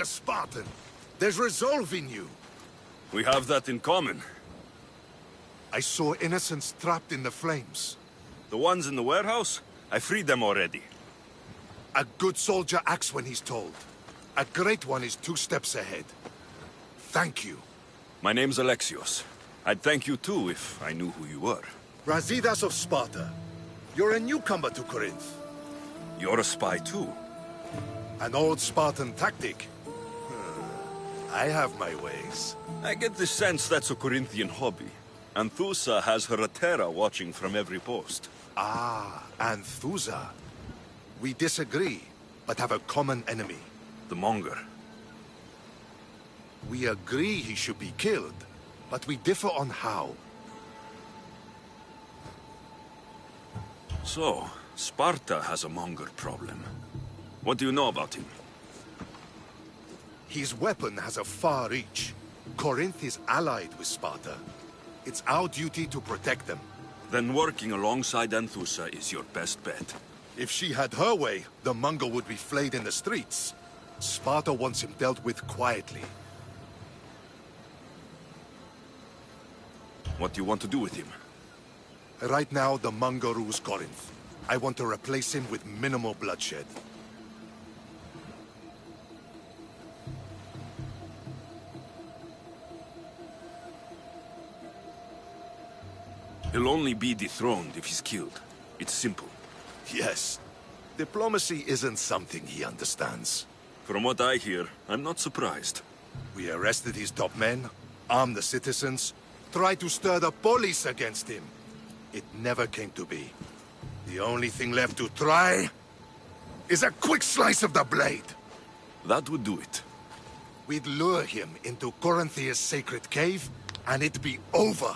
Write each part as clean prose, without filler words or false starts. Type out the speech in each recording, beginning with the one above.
Spartan. There's resolve in you. We have that in common. I saw innocents trapped in the flames. The ones in the warehouse? I freed them already. A good soldier acts when he's told. A great one is 2 steps ahead. Thank you. My name's Alexios. I'd thank you too if I knew who you were. Brasidas of Sparta. You're a newcomer to Corinth. You're a spy too. An old Spartan tactic. I have my ways. I get the sense that's a Corinthian hobby. Anthusa has her Atera watching from every post. Ah, Anthusa. We disagree, but have a common enemy. The Monger. We agree he should be killed, but we differ on how. So, Sparta has a Monger problem. What do you know about him? His weapon has a far reach. Corinth is allied with Sparta. It's our duty to protect them. Then working alongside Anthusa is your best bet. If she had her way, the Monger would be flayed in the streets. Sparta wants him dealt with quietly. What do you want to do with him? Right now, the Monger rules Corinth. I want to replace him with minimal bloodshed. He'll only be dethroned if he's killed. It's simple. Yes. Diplomacy isn't something he understands. From what I hear, I'm not surprised. We arrested his top men, armed the citizens, tried to stir the police against him. It never came to be. The only thing left to try is a quick slice of the blade. That would do it. We'd lure him into Corinthia's sacred cave, and it'd be over.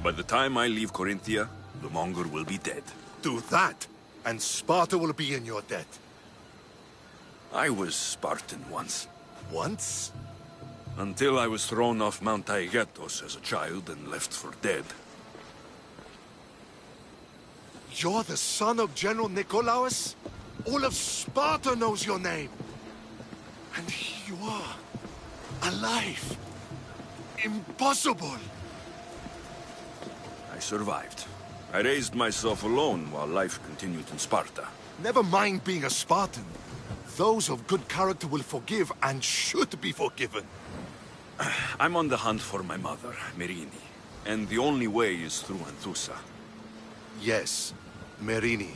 By the time I leave Corinthia, the Monger will be dead. Do that, and Sparta will be in your debt. I was Spartan once. Once? Until I was thrown off Mount Taygetos as a child and left for dead. You're the son of General Nikolaos? All of Sparta knows your name. And here you are, alive. Impossible. I survived. I raised myself alone while life continued in Sparta. Never mind being a Spartan. Those of good character will forgive and should be forgiven. I'm on the hunt for my mother, Merini. And the only way is through Anthusa. Yes, Merini.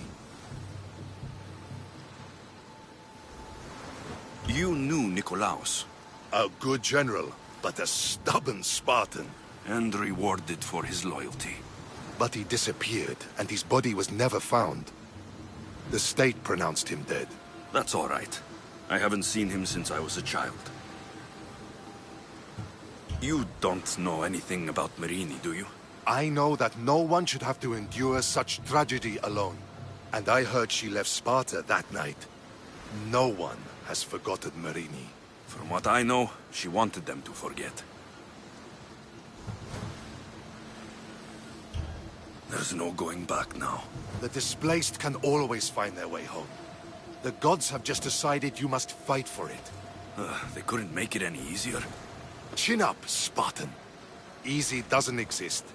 You knew Nikolaos. A good general, but a stubborn Spartan. And rewarded for his loyalty. But he disappeared, and his body was never found. The state pronounced him dead. That's all right. I haven't seen him since I was a child. You don't know anything about Merini, do you? I know that no one should have to endure such tragedy alone. And I heard she left Sparta that night. No one has forgotten Merini. From what I know, she wanted them to forget. There's no going back now. The displaced can always find their way home. The gods have just decided you must fight for it. They couldn't make it any easier. Chin up, Spartan. Easy doesn't exist.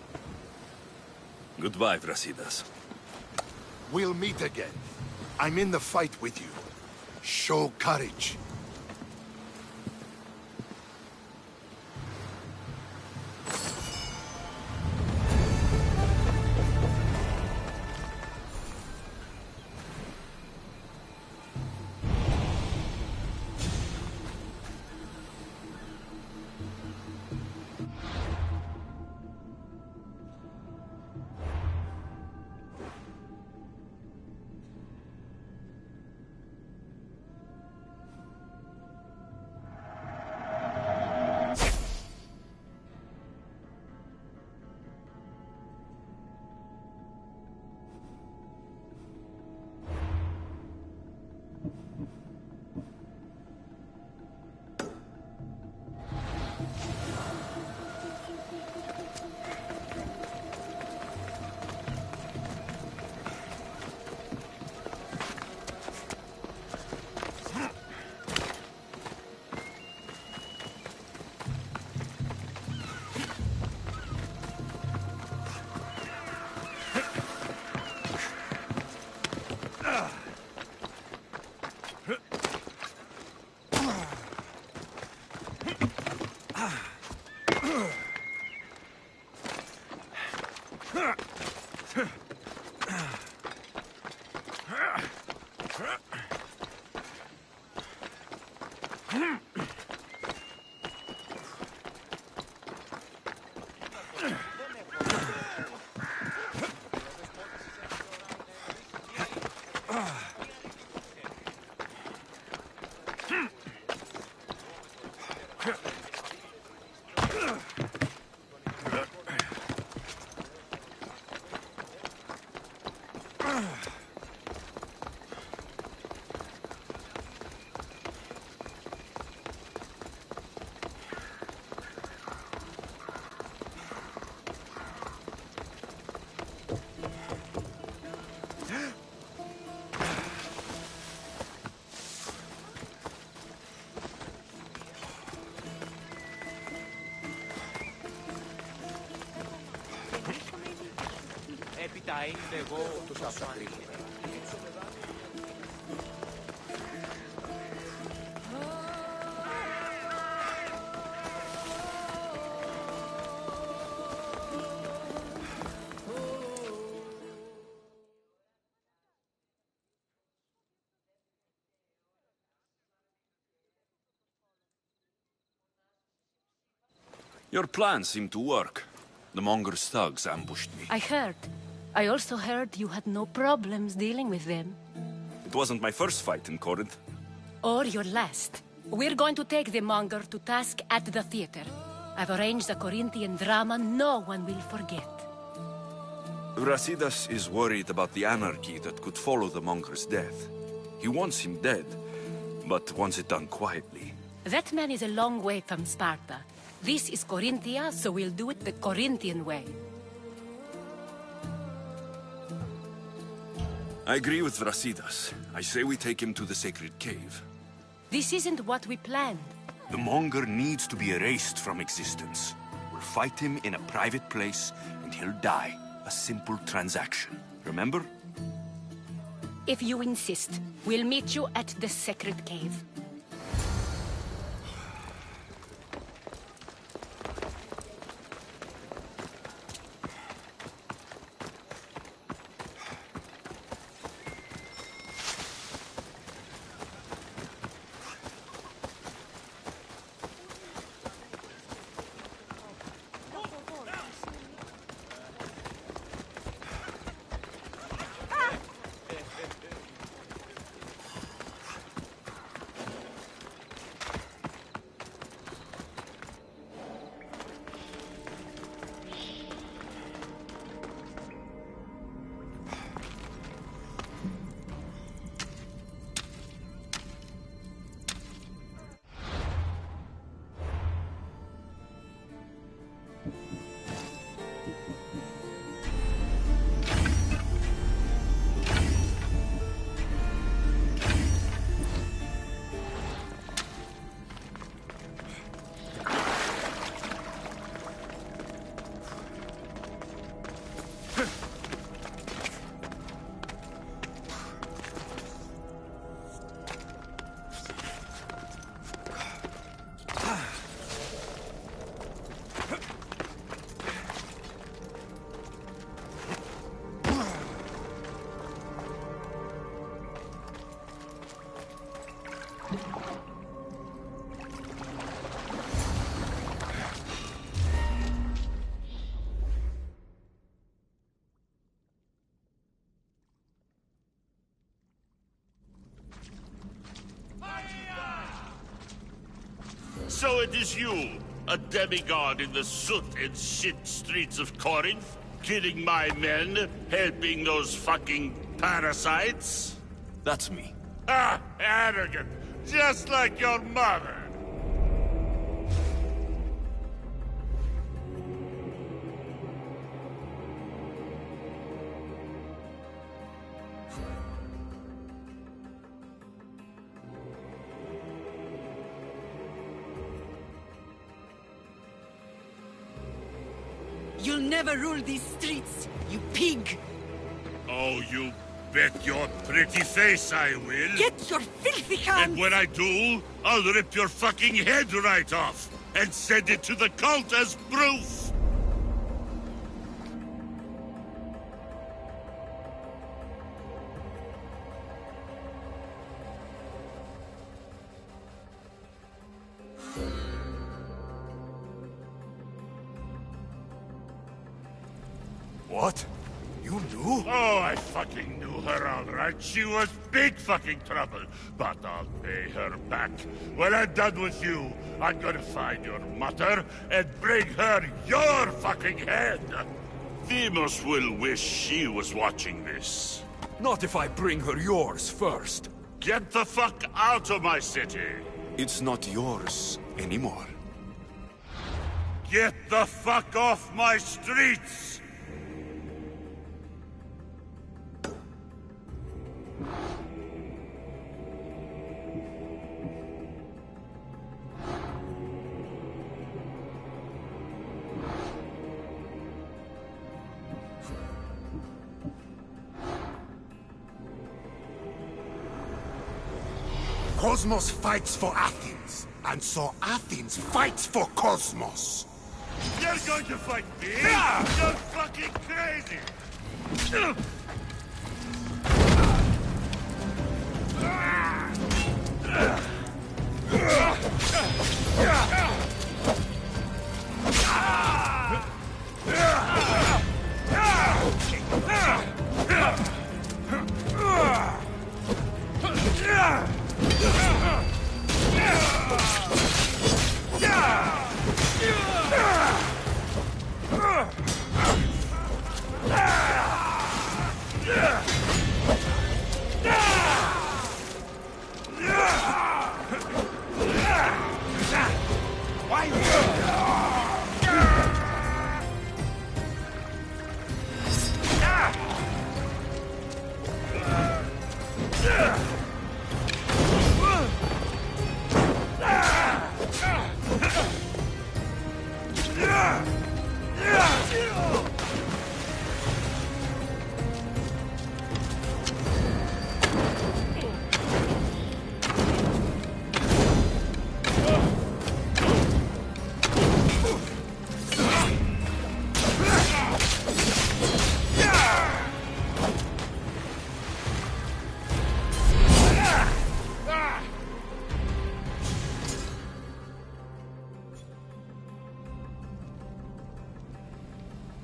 Goodbye, Brasidas. We'll meet again. I'm in the fight with you. Show courage. Your plan seemed to work. The Monger's thugs ambushed me. I heard. I also heard you had no problems dealing with them. It wasn't my first fight in Corinth. Or your last. We're going to take the Monger to task at the theater. I've arranged a Corinthian drama no one will forget. Brasidas is worried about the anarchy that could follow the Monger's death. He wants him dead, but wants it done quietly. That man is a long way from Sparta. This is Corinthia, so we'll do it the Corinthian way. I agree with Brasidas. I say we take him to the sacred cave. This isn't what we planned. The Monger needs to be erased from existence. We'll fight him in a private place, and he'll die. A simple transaction. Remember? If you insist, we'll meet you at the sacred cave. So it is you, a demigod in the soot and shit streets of Corinth, killing my men, helping those fucking parasites? That's me. Ah, arrogant, just like your mother. You'll never rule these streets, you pig! Oh, you bet your pretty face I will. Get your filthy hands! And when I do, I'll rip your fucking head right off and send it to the cult as proof. What? You knew? Oh, I fucking knew her all right. She was big fucking trouble. But I'll pay her back. When I'm done with you, I'm gonna find your mother and bring her your fucking head. Demos will wish she was watching this. Not if I bring her yours first. Get the fuck out of my city! It's not yours anymore. Get the fuck off my streets! Cosmos fights for Athens, and so Athens fights for Cosmos. You're going to fight me? You're fucking crazy!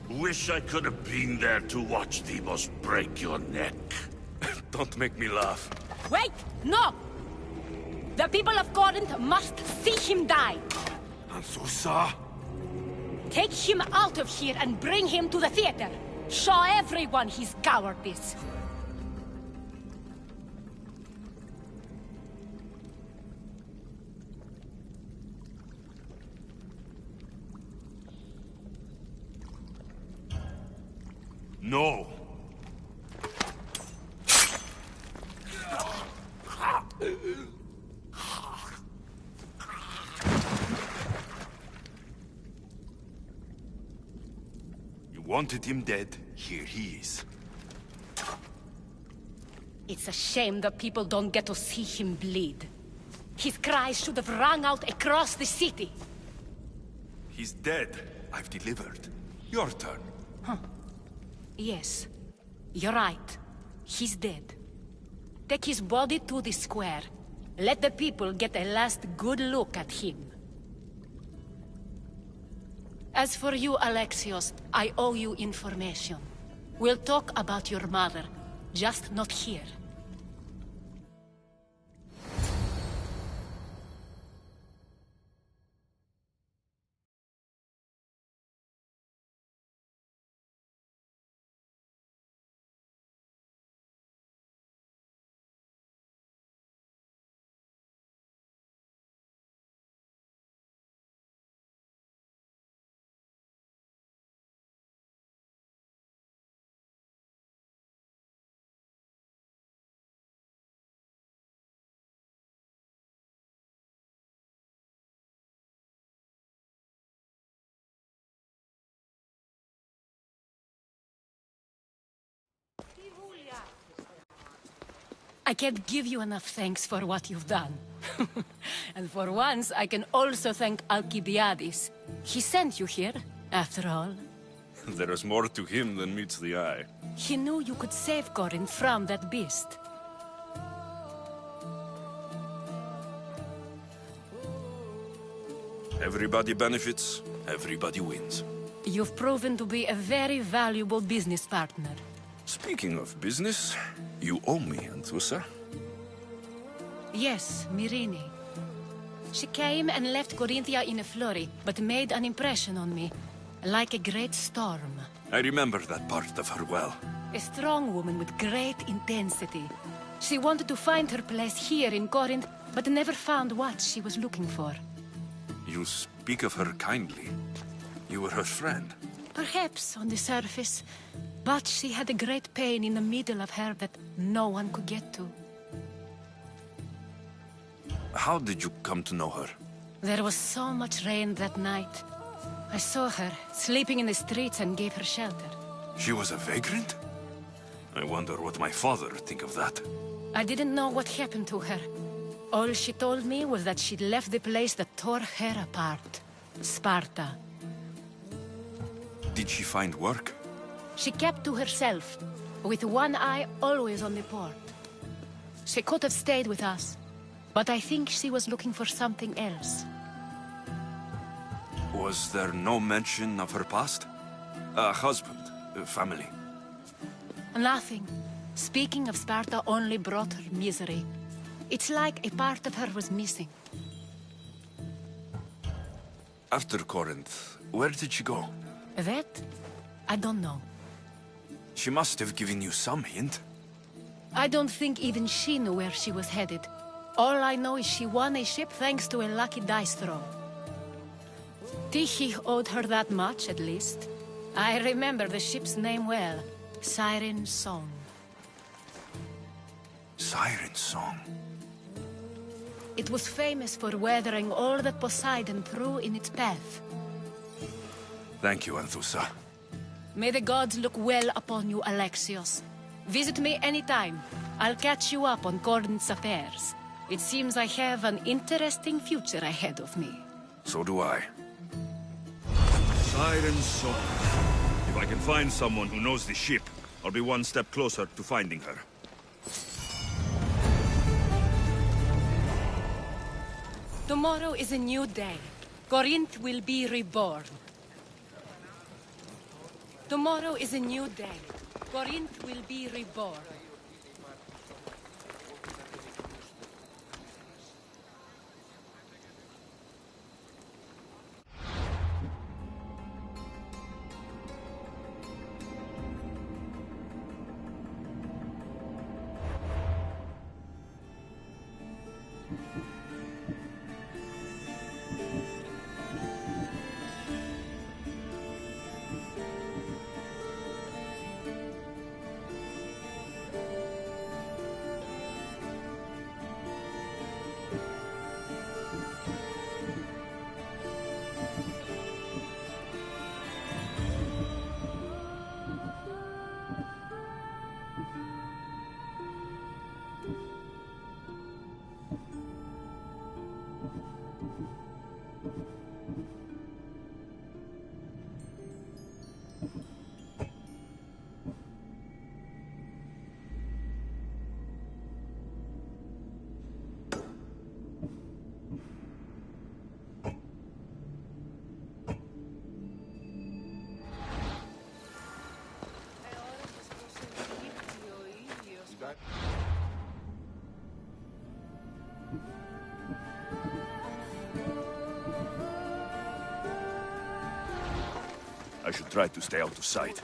Wish I could have been there to watch Demos break your neck. Don't make me laugh. Wait! No! The people of Corinth must see him die! And Susa? Take him out of here and bring him to the theater! Show everyone his cowardice! No. You wanted him dead, here he is. It's a shame that people don't get to see him bleed. His cries should have rung out across the city. He's dead. I've delivered. Your turn. Yes, you're right. He's dead. Take his body to the square. Let the people get a last good look at him. As for you, Alexios, I owe you information. We'll talk about your mother, just not here. I can't give you enough thanks for what you've done. And for once, I can also thank Alcibiades. He sent you here, after all. There is more to him than meets the eye. He knew you could save Corinth from that beast. Everybody benefits, everybody wins. You've proven to be a very valuable business partner. Speaking of business, you owe me, Anthusa. Yes, Myrine. She came and left Corinthia in a flurry, but made an impression on me, like a great storm. I remember that part of her well. A strong woman with great intensity. She wanted to find her place here in Corinth, but never found what she was looking for. You speak of her kindly. You were her friend. Perhaps on the surface, but she had a great pain in the middle of her that no one could get to. How did you come to know her? There was so much rain that night. I saw her, sleeping in the streets, and gave her shelter. She was a vagrant? I wonder what my father would think of that. I didn't know what happened to her. All she told me was that she'd left the place that tore her apart. Sparta. Did she find work? She kept to herself, with one eye always on the port. She could have stayed with us, but I think she was looking for something else. Was there no mention of her past? A husband, a family? Nothing. Speaking of Sparta only brought her misery. It's like a part of her was missing. After Corinth, where did she go? That? I don't know. She must have given you some hint. I don't think even she knew where she was headed. All I know is she won a ship thanks to a lucky dice throw. Tyche owed her that much, at least. I remember the ship's name well. Siren Song. Siren Song. It was famous for weathering all that Poseidon threw in its path. Thank you, Anthusa. May the gods look well upon you, Alexios. Visit me anytime. I'll catch you up on Corinth's affairs. It seems I have an interesting future ahead of me. So do I. Siren Song. If I can find someone who knows the ship, I'll be one step closer to finding her. Tomorrow is a new day. Corinth will be reborn. Tomorrow is a new day. Corinth will be reborn. I should try to stay out of sight.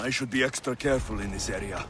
I should be extra careful in this area.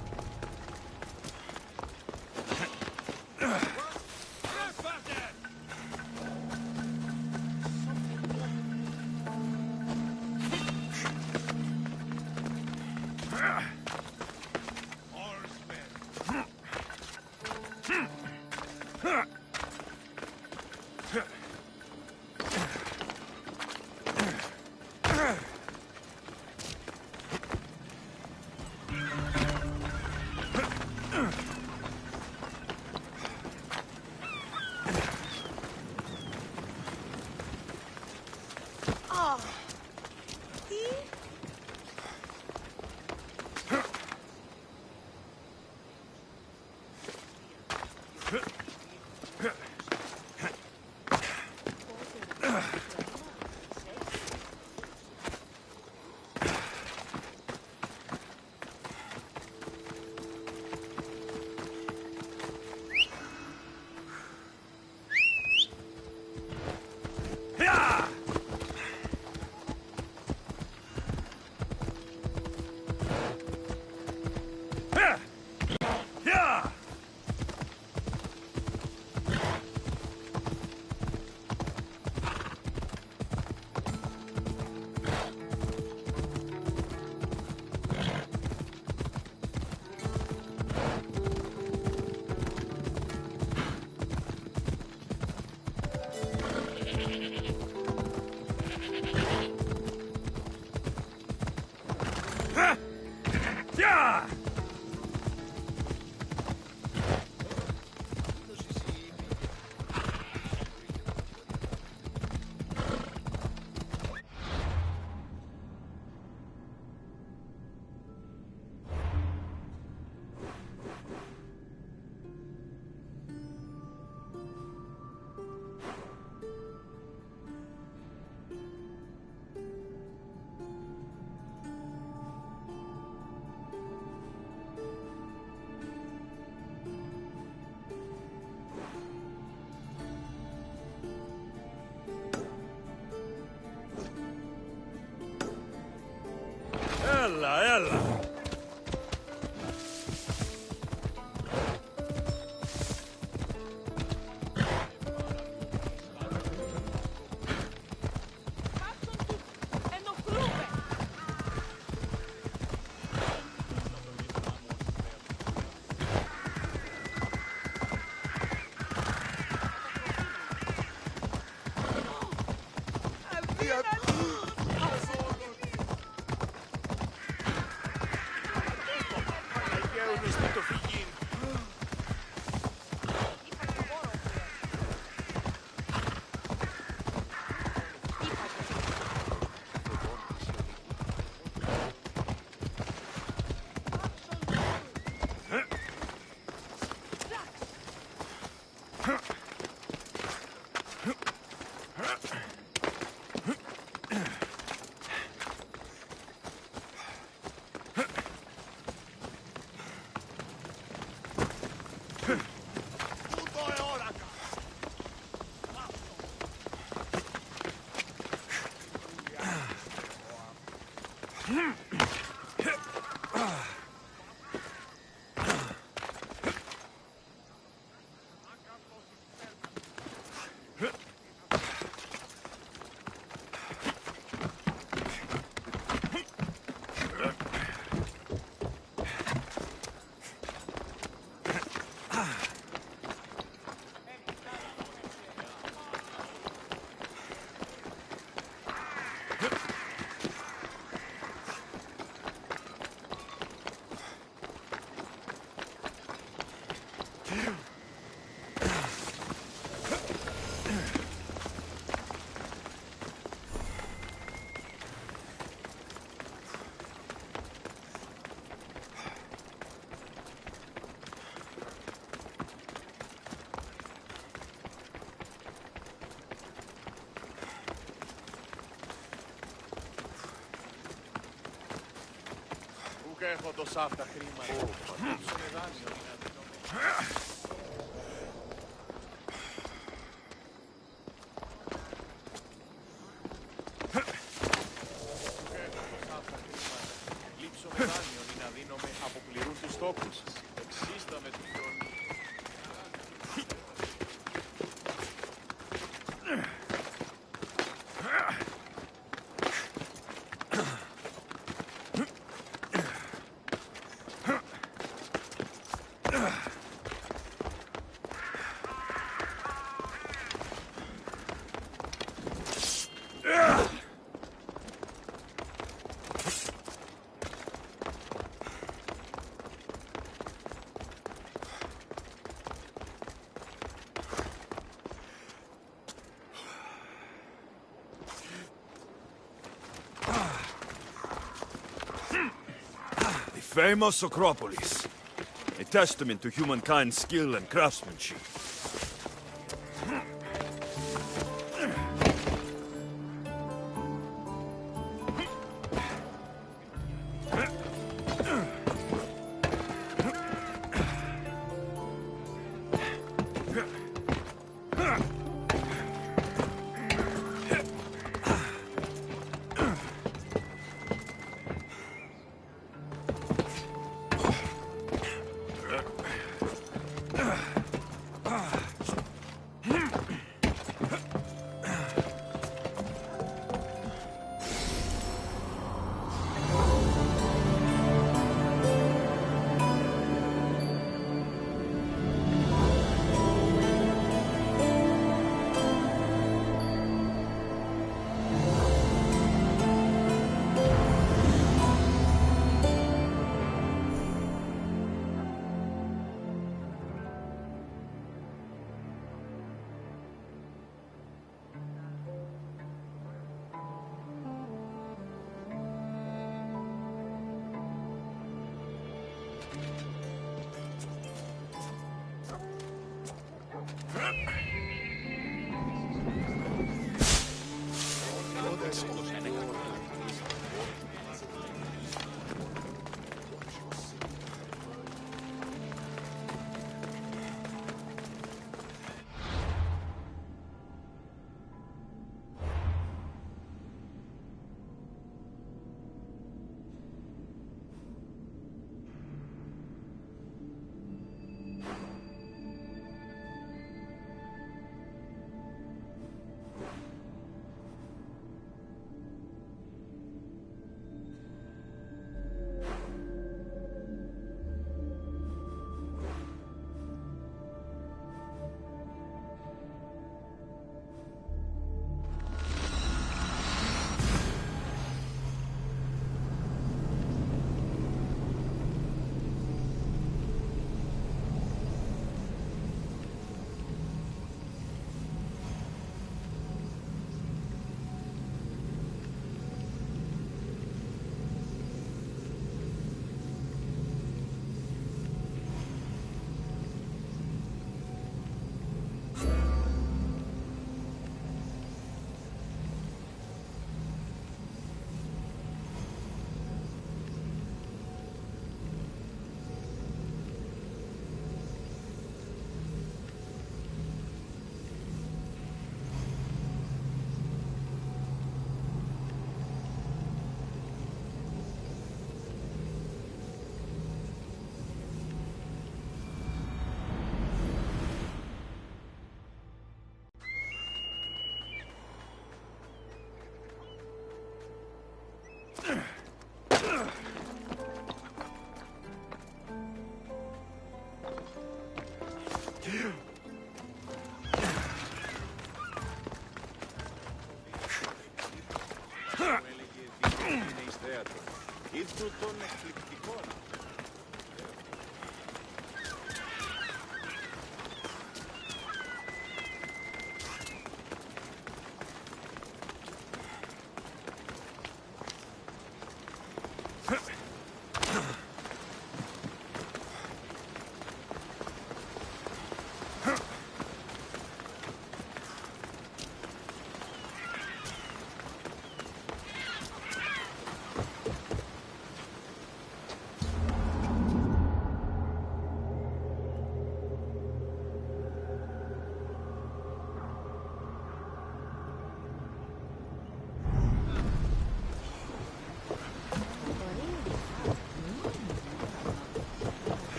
Ella, ella! Έχω τόσα αυτά χρήματα. Ψωνε δάνειο. Λείψω με δάνειο. famous Acropolis. A testament to humankind's skill and craftsmanship.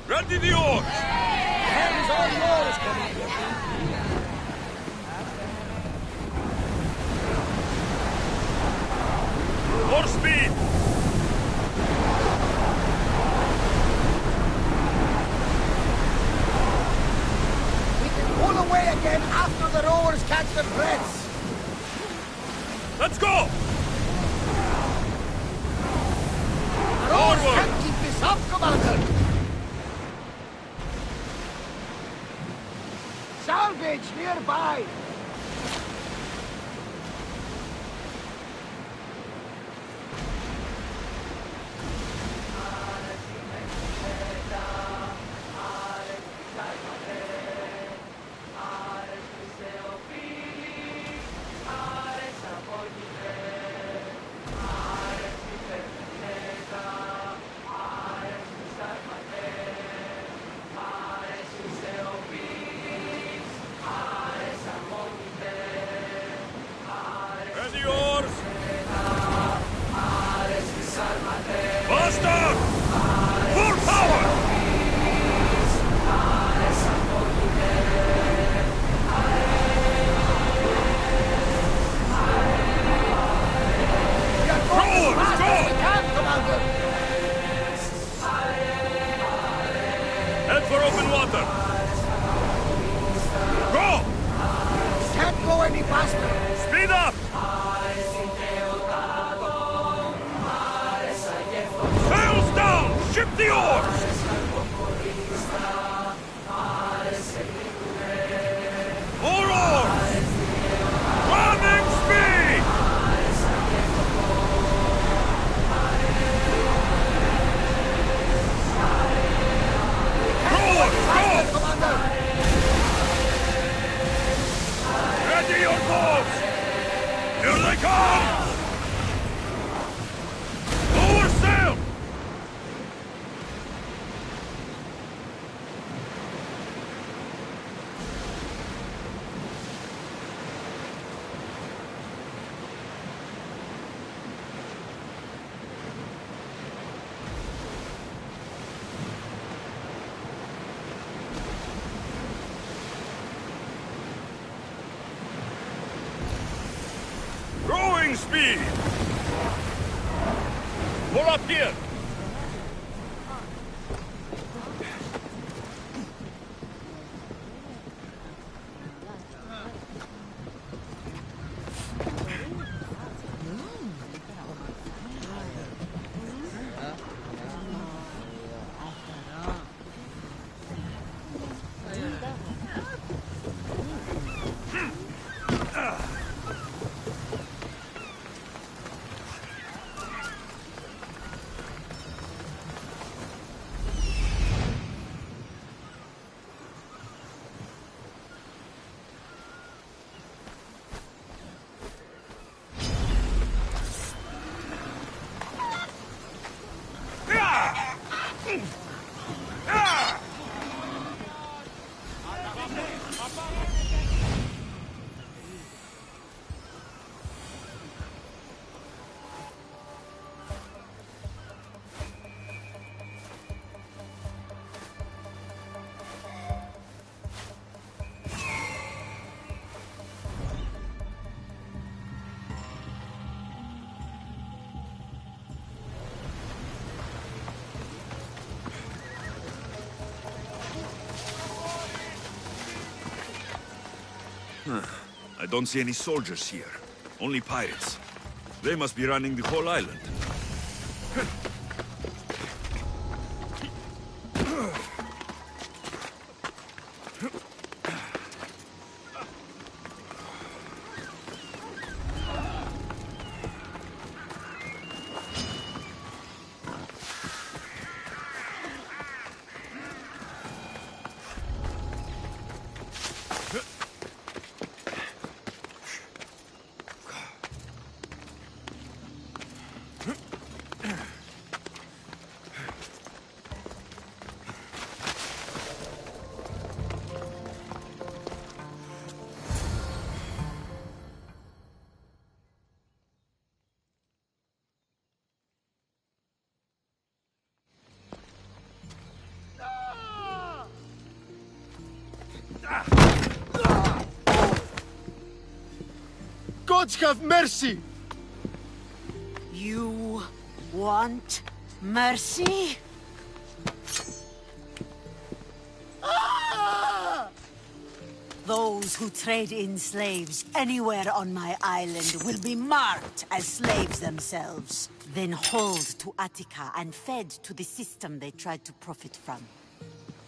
Ready the oars! Hands on yours, Commander. More speed! We can pull away again after the rowers catch their breaths. Let's go! The rowers can't keep this up, Commander. Salve! village nearby. Speed! Pull up here! I don't see any soldiers here. Only pirates. They must be running the whole island. Gods have mercy! You want mercy? Those who trade in slaves anywhere on my island will be marked as slaves themselves, then hauled to Attica and fed to the system they tried to profit from.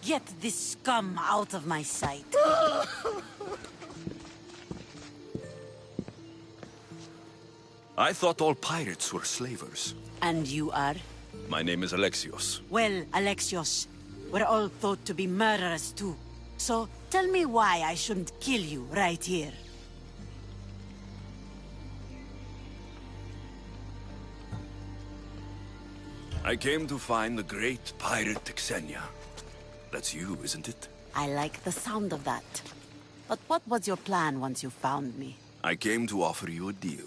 Get this scum out of my sight. I thought all pirates were slavers. And you are? My name is Alexios. Well, Alexios, we're all thought to be murderers too. So, tell me why I shouldn't kill you right here. I came to find the great pirate Texenia. That's you, isn't it? I like the sound of that. But what was your plan once you found me? I came to offer you a deal.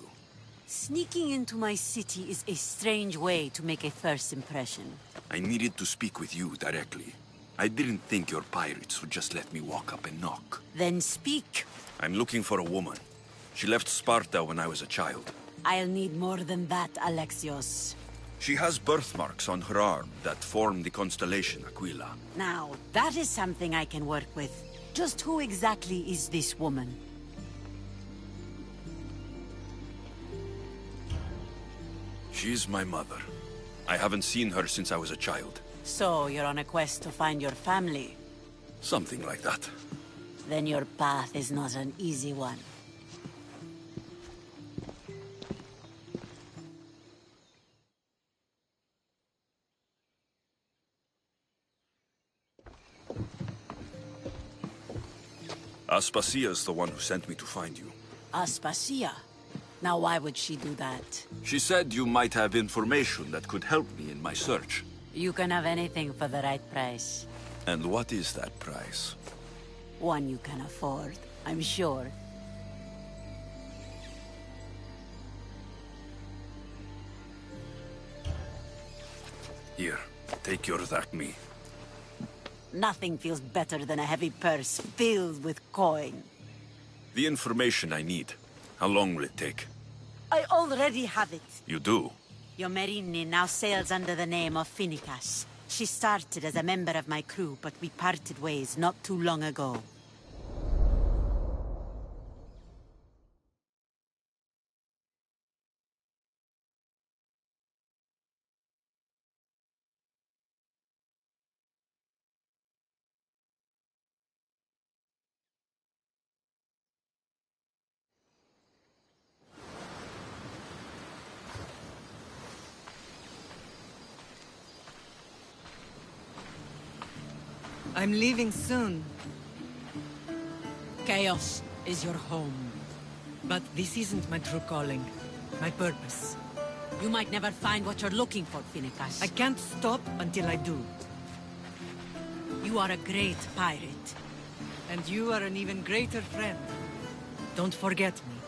Sneaking into my city is a strange way to make a first impression. I needed to speak with you directly. I didn't think your pirates would just let me walk up and knock. Then speak. I'm looking for a woman. She left Sparta when I was a child. I'll need more than that, Alexios. She has birthmarks on her arm that form the constellation Aquila. Now, that is something I can work with. Just who exactly is this woman? She's my mother. I haven't seen her since I was a child. So, you're on a quest to find your family? Something like that. Then your path is not an easy one. Aspasia's the one who sent me to find you. Aspasia? Now why would she do that? She said you might have information that could help me in my search. You can have anything for the right price. And what is that price? One you can afford, I'm sure. Here, take your Zakmi. Nothing feels better than a heavy purse filled with coin. The information I need. How long will it take? I already have it. You do? Your Merini now sails under the name of Finicas. She started as a member of my crew, but we parted ways not too long ago. I'm leaving soon. Chaos is your home. But this isn't my true calling. My purpose. You might never find what you're looking for, Finicas. I can't stop until I do. You are a great pirate. And you are an even greater friend. Don't forget me.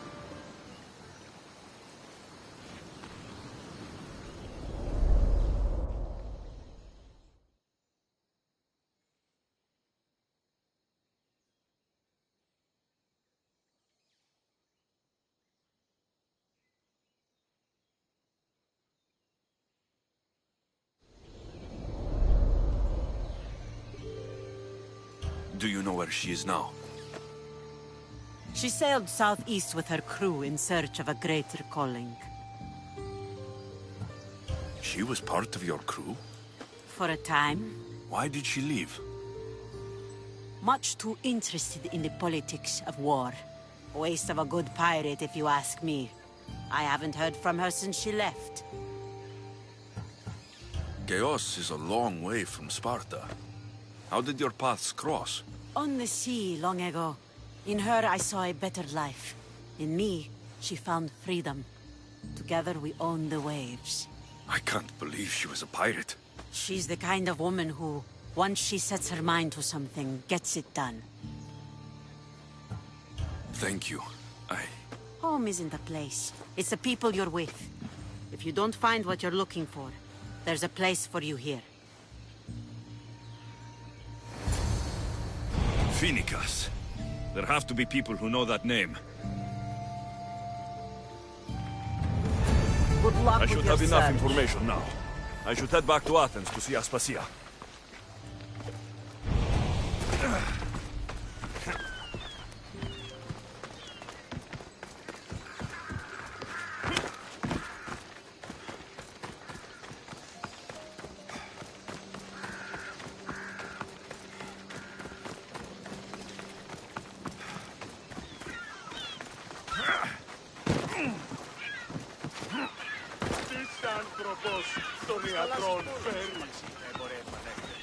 Do you know where she is now? She sailed southeast with her crew in search of a greater calling. She was part of your crew? For a time. Why did she leave? Much too interested in the politics of war. A waste of a good pirate, if you ask me. I haven't heard from her since she left. Chaos is a long way from Sparta. How did your paths cross? On the sea, long ago. In her, I saw a better life. In me, she found freedom. Together, we own the waves. I can't believe she was a pirate. She's the kind of woman who, once she sets her mind to something, gets it done. Thank you. Home isn't a place. It's the people you're with. If you don't find what you're looking for, there's a place for you here. Finicas. There have to be people who know that name. Good luck I should with have your enough search. information now. I should head back to Athens to see Aspasia. Tron Ferris ei vorremma nähdä.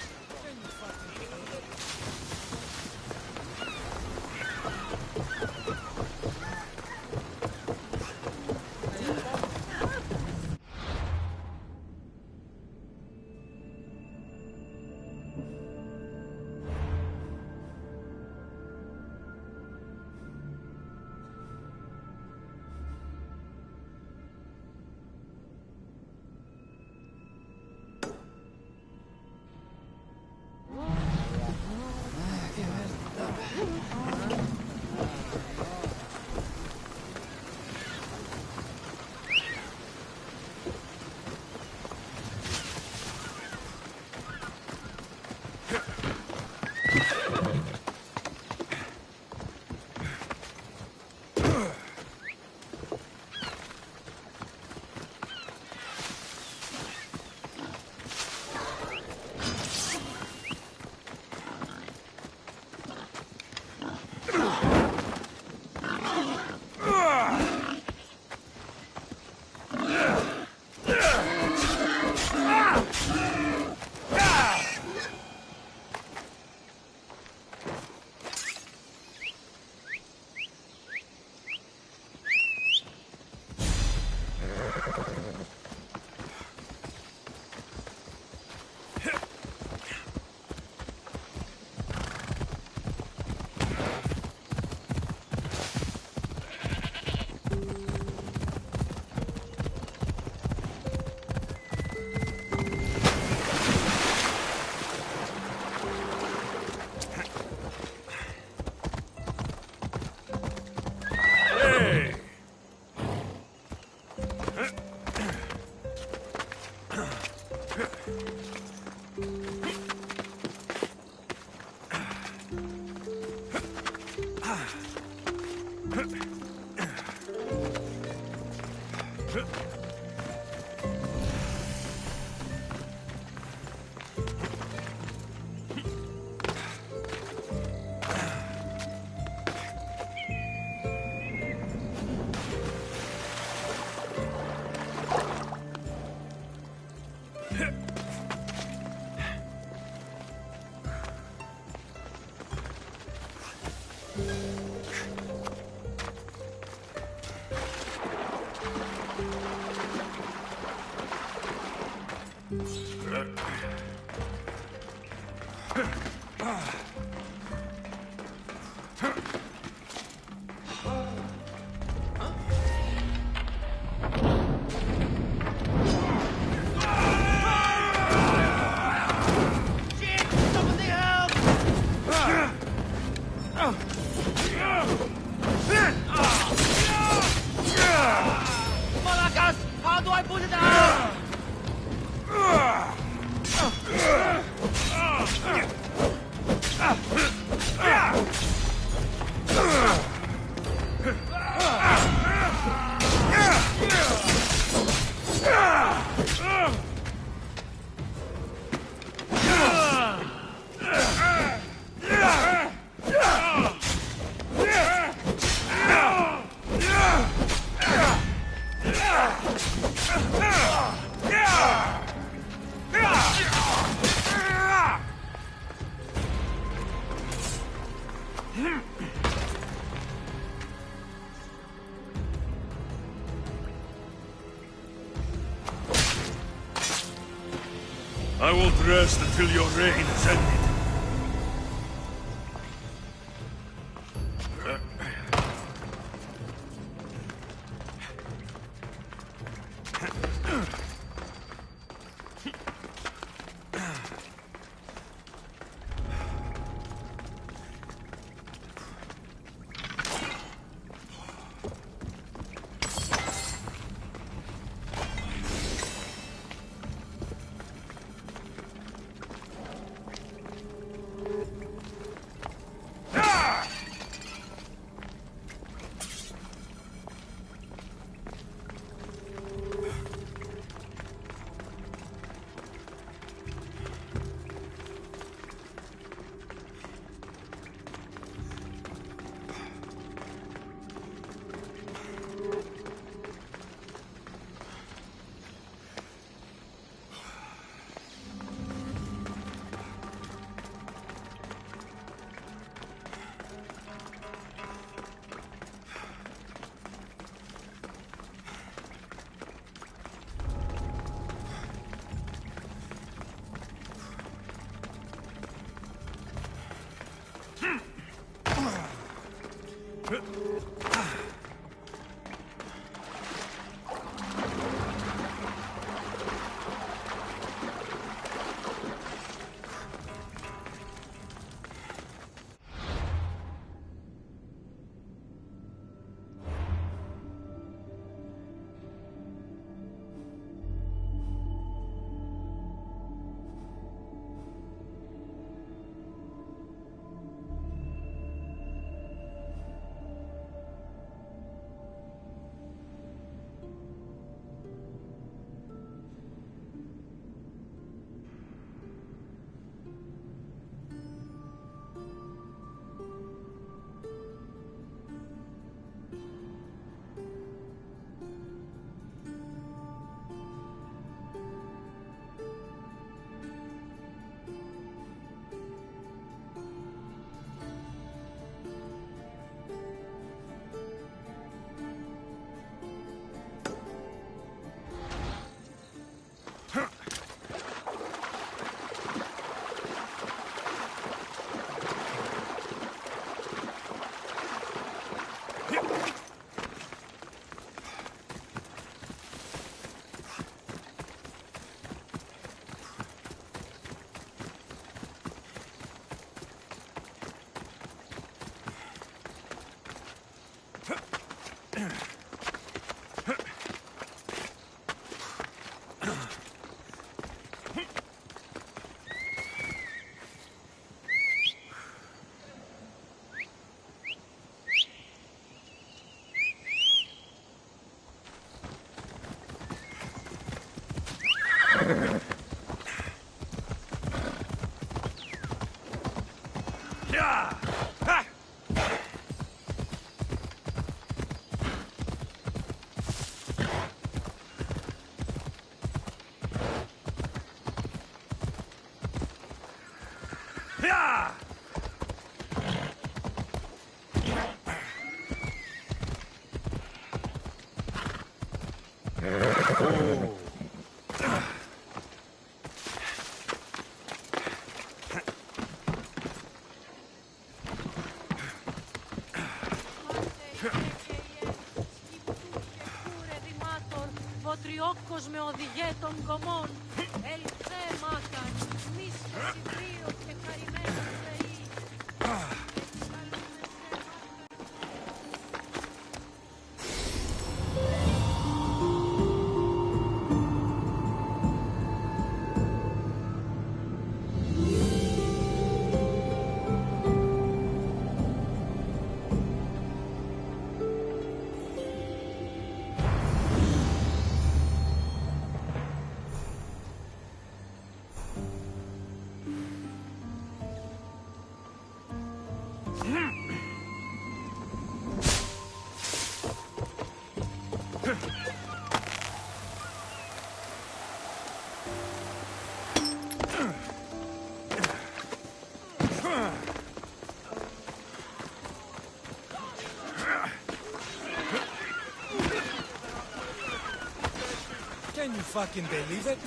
I won't rest until your reign is ended. Τριόκος με οδηγέ των κομμών, ελθέ μάκαν, νήσια συμπρίο και χαριμένο θεή. Can you fucking believe it?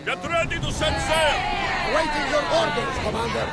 Get ready to set sail! Waiting your orders, Commander!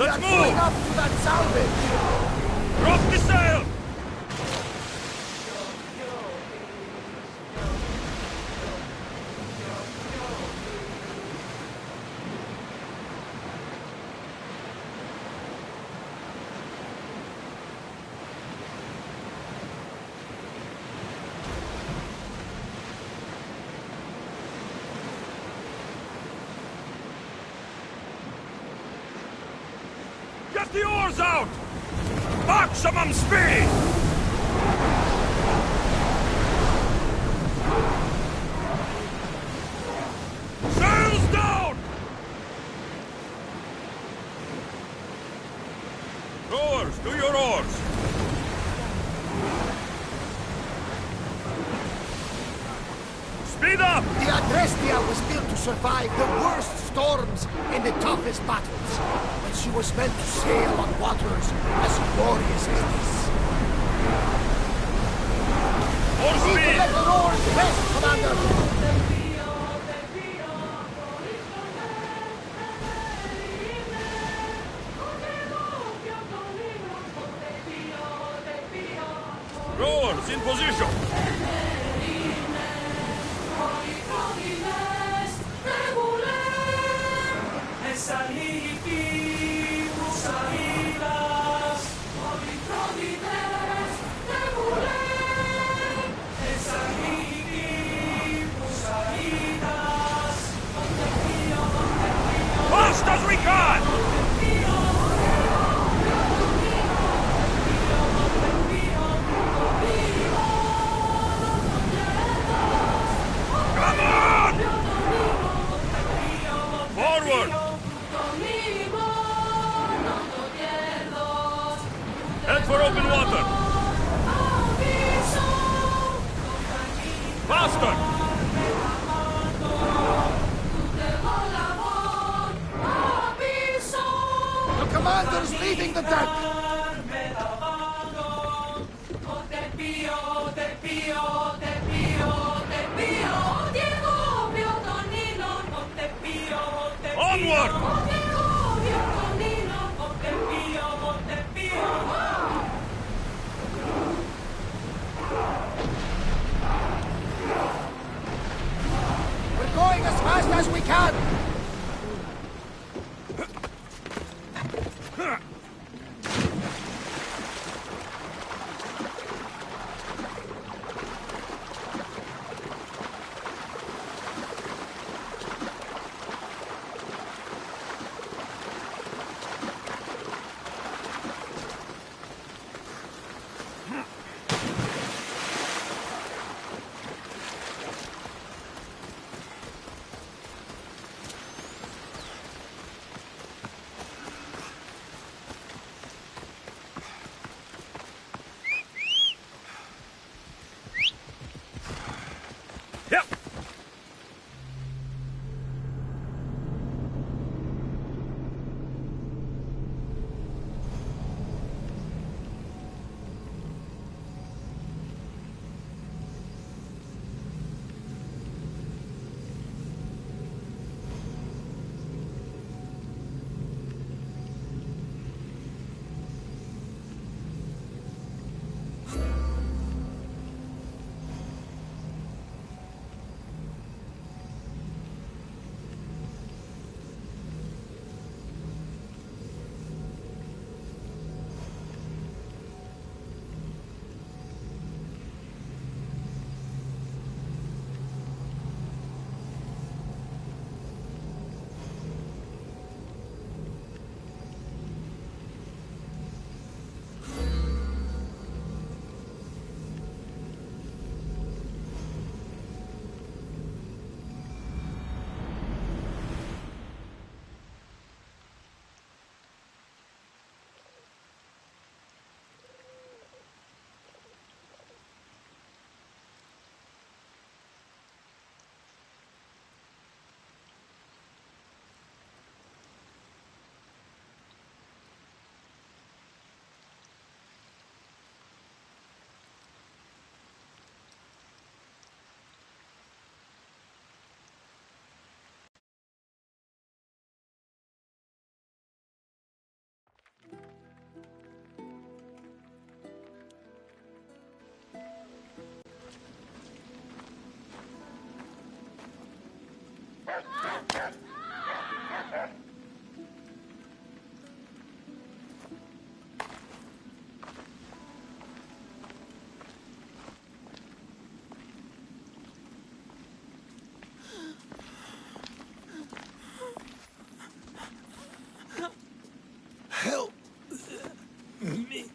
Let's We are going move! up to that salvage! Drop the sail! Get the oars out! Maximum speed! Sails down! Rowers, do your oars! Speed up! The Adrestia was built to survive the worst storms in the toughest battles. But she was meant to sail on waters as glorious as this. More Need to speed! let the oars rest, Commander! Rowers, in position! Fast as we can! Come on! Forward! Head for open water! Faster! The commander's leaving the deck! Onward! We're going as fast as we can! Help me.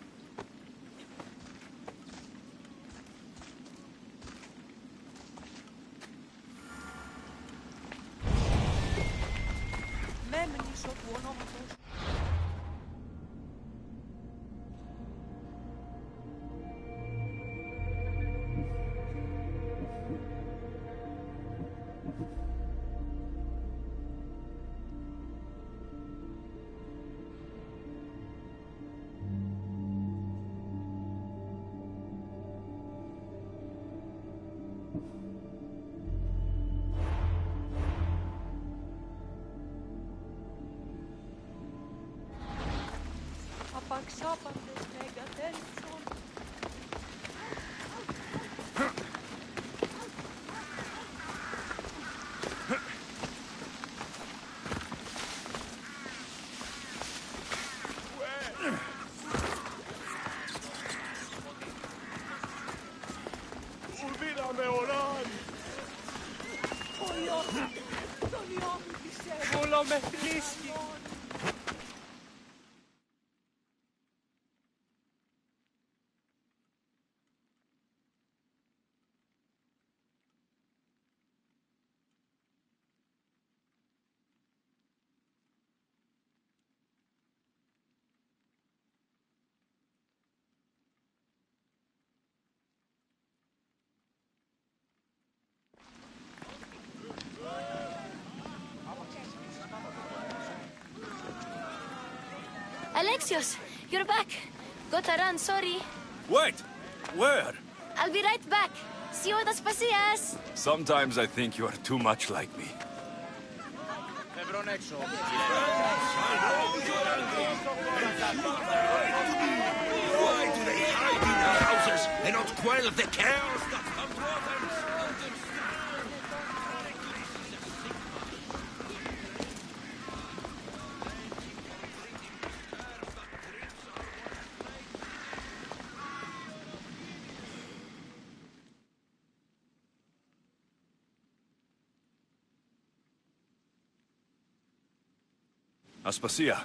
Μέμνησο του ονόματος. Απαξάπαντες με εγκατέλειψον. Ουδήραμε οράν. Ο Υιός, τον Υιό μου πιστεύω. Όλο με θλίσκει. Alexios, you're back. Got to run, sorry. Wait! Where? I'll be right back. See you at the Spasias. Sometimes I think you are too much like me. Why do they hide in their houses and not quell the chaos that comes with them? Aspasia.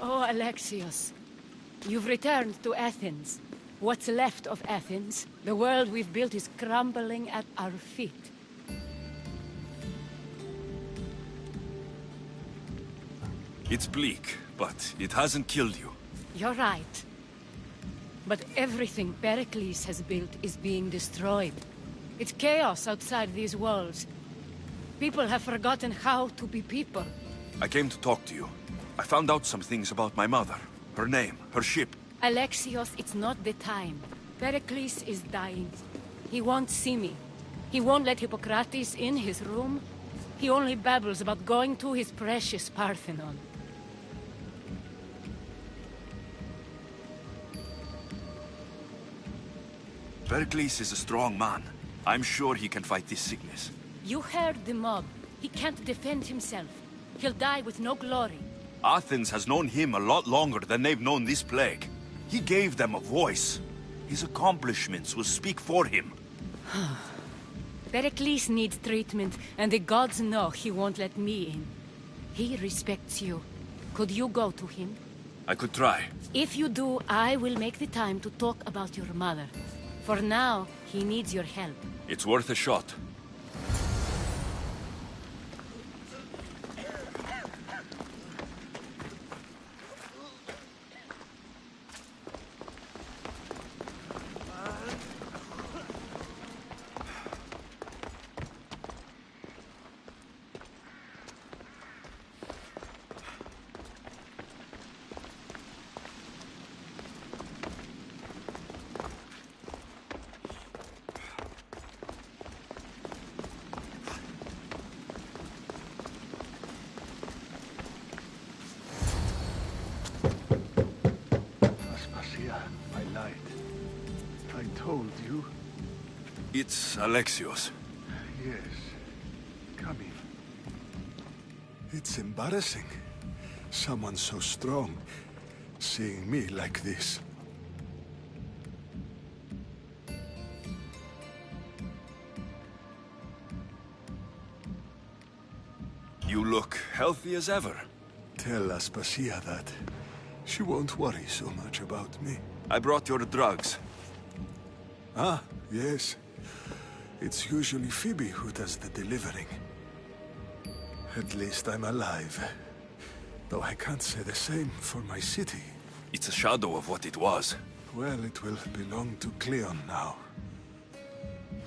Oh, Alexios. You've returned to Athens. What's left of Athens, the world we've built is crumbling at our feet. It's bleak, but it hasn't killed you. You're right. But everything Pericles has built is being destroyed. It's chaos outside these walls. People have forgotten how to be people. I came to talk to you. I found out some things about my mother. Her name, her ship. Alexios, it's not the time. Pericles is dying. He won't see me. He won't let Hippocrates in his room. He only babbles about going to his precious Parthenon. Pericles is a strong man. I'm sure he can fight this sickness. You heard the mob. He can't defend himself. He'll die with no glory. Athens has known him a lot longer than they've known this plague. He gave them a voice. His accomplishments will speak for him. Pericles needs treatment, and the gods know he won't let me in. He respects you. Could you go to him? I could try. If you do, I will make the time to talk about your mother. For now, he needs your help. It's worth a shot. Told you? It's Alexios. Yes. Come in. It's embarrassing. Someone so strong, seeing me like this. You look healthy as ever. Tell Aspasia that. She won't worry so much about me. I brought your drugs. Ah, yes. It's usually Phoebe who does the delivering. At least I'm alive. Though I can't say the same for my city. It's a shadow of what it was. Well, it will belong to Cleon now.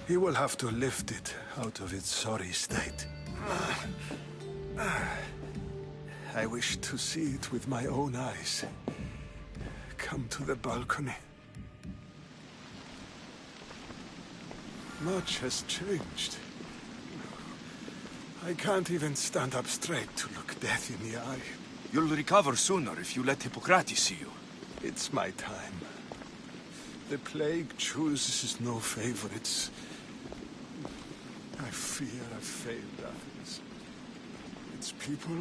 He will have to lift it out of its sorry state. I wish to see it with my own eyes. Come to the balcony. Much has changed. I can't even stand up straight to look death in the eye. You'll recover sooner if you let Hippocrates see you. It's my time. The plague chooses no favorites. I fear I've failed Athens. Its people?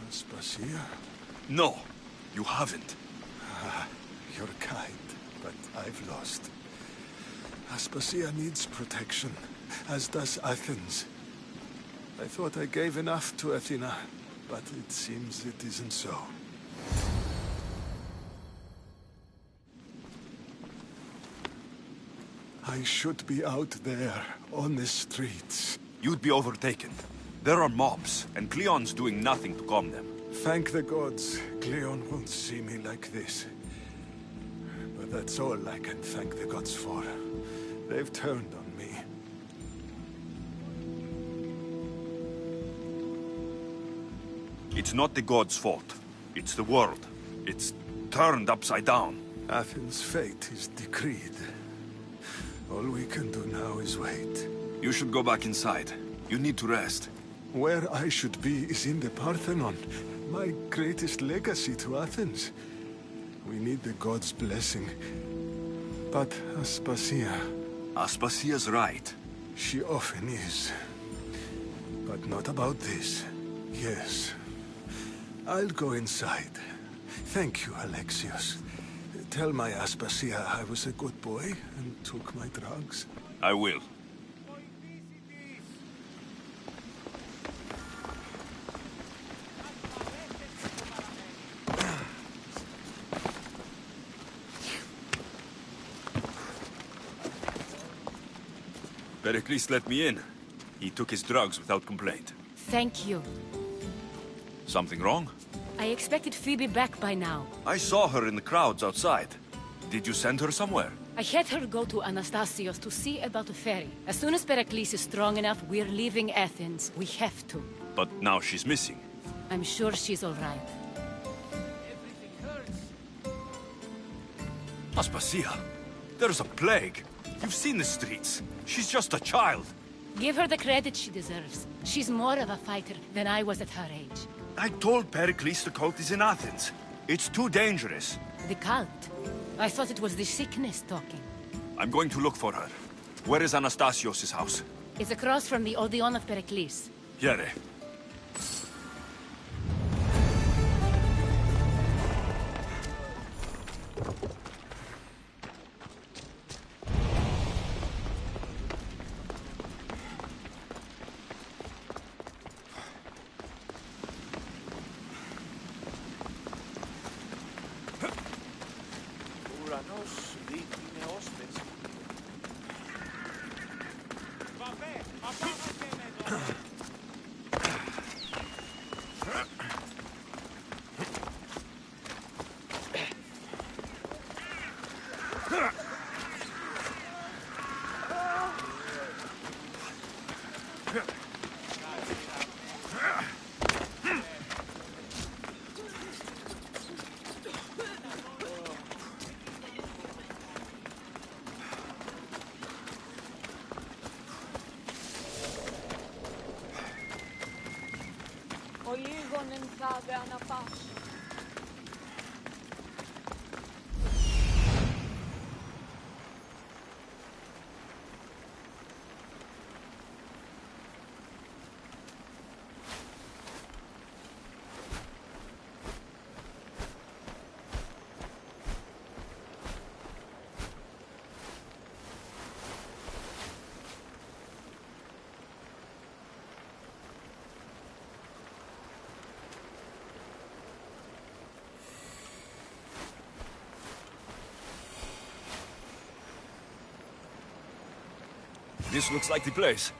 Aspasia? No, you haven't. Ah, you're kind, but I've lost. Aspasia needs protection, as does Athens. I thought I gave enough to Athena, but it seems it isn't so. I should be out there, on the streets. You'd be overtaken. There are mobs, and Cleon's doing nothing to calm them. Thank the gods, Cleon won't see me like this. But that's all I can thank the gods for. They've turned on me. It's not the gods' fault. It's the world. It's turned upside down. Athens' fate is decreed. All we can do now is wait. You should go back inside. You need to rest. Where I should be is in the Parthenon, my greatest legacy to Athens. We need the gods' blessing. But Aspasia... Aspasia's right. She often is. But not about this. Yes. I'll go inside. Thank you, Alexios. Tell my Aspasia I was a good boy and took my drugs. I will. Pericles let me in. He took his drugs without complaint. Thank you. Something wrong? I expected Phoebe back by now. I saw her in the crowds outside. Did you send her somewhere? I had her go to Anastasios to see about a ferry. As soon as Pericles is strong enough, we're leaving Athens. We have to. But now she's missing. I'm sure she's all right. Aspasia, there's a plague. You've seen the streets. She's just a child. Give her the credit she deserves. She's more of a fighter than I was at her age. I told Pericles the cult is in Athens. It's too dangerous. The cult? I thought it was the sickness talking. I'm going to look for her. Where is Anastasios' house? It's across from the Odeon of Pericles. Here. This looks like the place.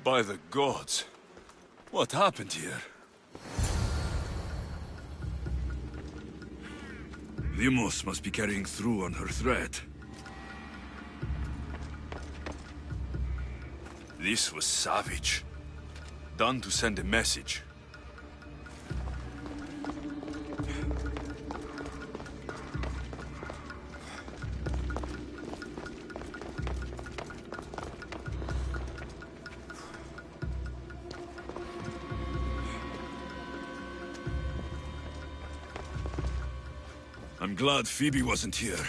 By the gods, what happened here? Limos must be carrying through on her threat. This was savage. Done to send a message. I'm glad Phoebe wasn't here.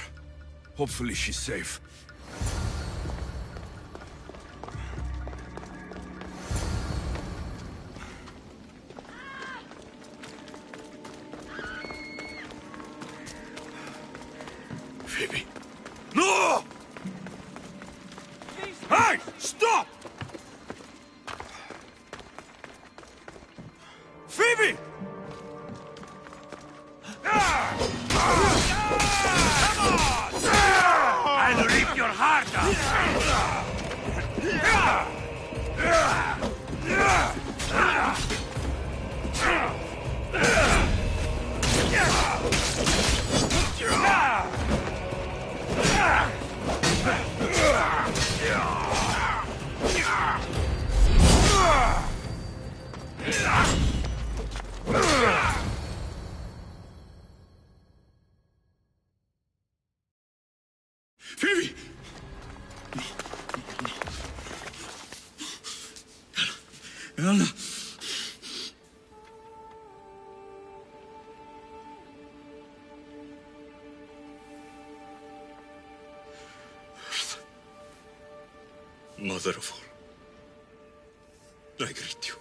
Hopefully she's safe. Phoebe. No! Hey! Stop! Phoebe! I'll rip your heart out! Phoebe! Anna! Mother of all, I greet you.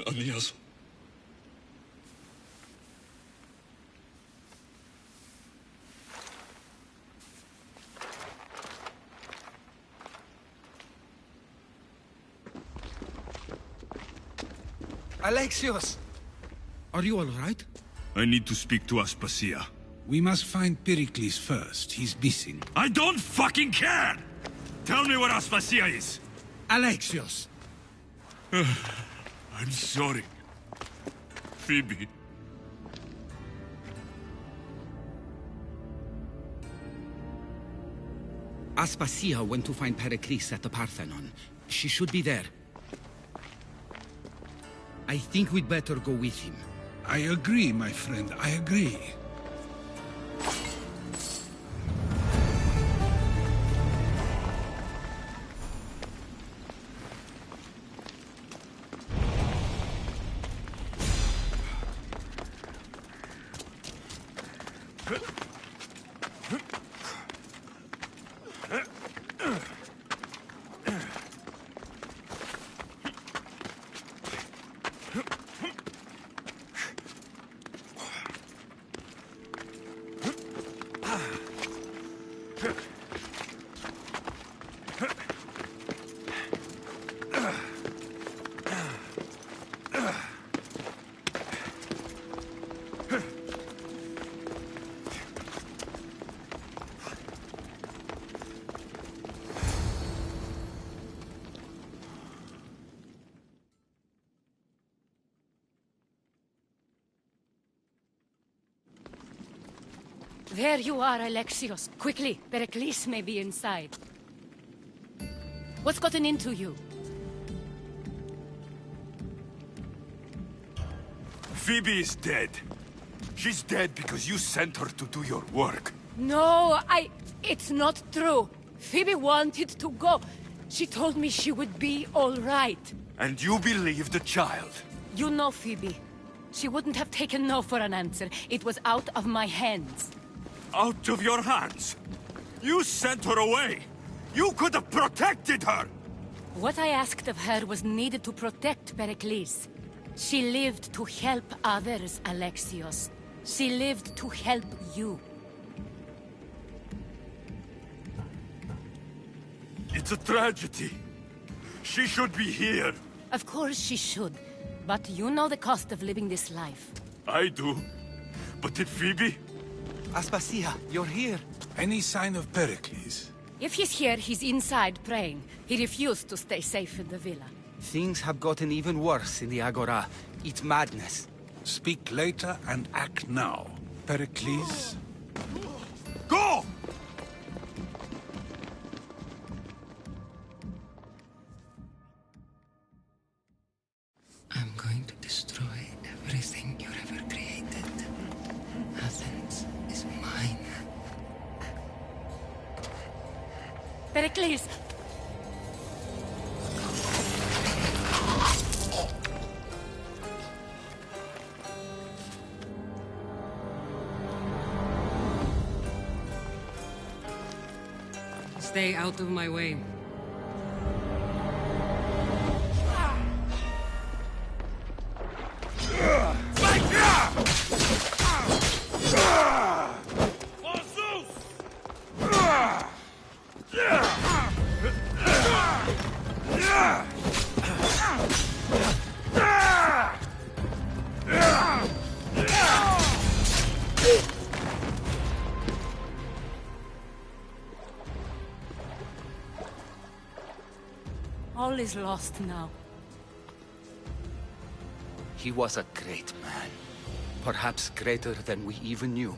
Aniaso. Alexios! Are you all right? I need to speak to Aspasia. We must find Pericles first. He's missing. I don't fucking care! Tell me where Aspasia is! Alexios! I'm sorry. Phoebe. Aspasia went to find Pericles at the Parthenon. She should be there. I think we'd better go with him. I agree, my friend. I agree. There you are, Alexios. Quickly, Pericles may be inside. What's gotten into you? Phoebe is dead. She's dead because you sent her to do your work. No, it's not true. Phoebe wanted to go. She told me she would be all right. And you believe the child? You know Phoebe. She wouldn't have taken no for an answer. It was out of my hands. Out of your hands? You sent her away! You could have protected her! What I asked of her was needed to protect Pericles. She lived to help others, Alexios. She lived to help you. It's a tragedy. She should be here. Of course she should. But you know the cost of living this life. I do. But did Phoebe? Aspasia, you're here. Any sign of Pericles? If he's here, he's inside praying. He refused to stay safe in the villa. Things have gotten even worse in the Agora. It's madness. Speak later and act now. Pericles? Go! I'm going to destroy everything you ever created. Athens is mine. Pericles! Stay out of my way. All is lost now. He was a great man. Perhaps greater than we even knew.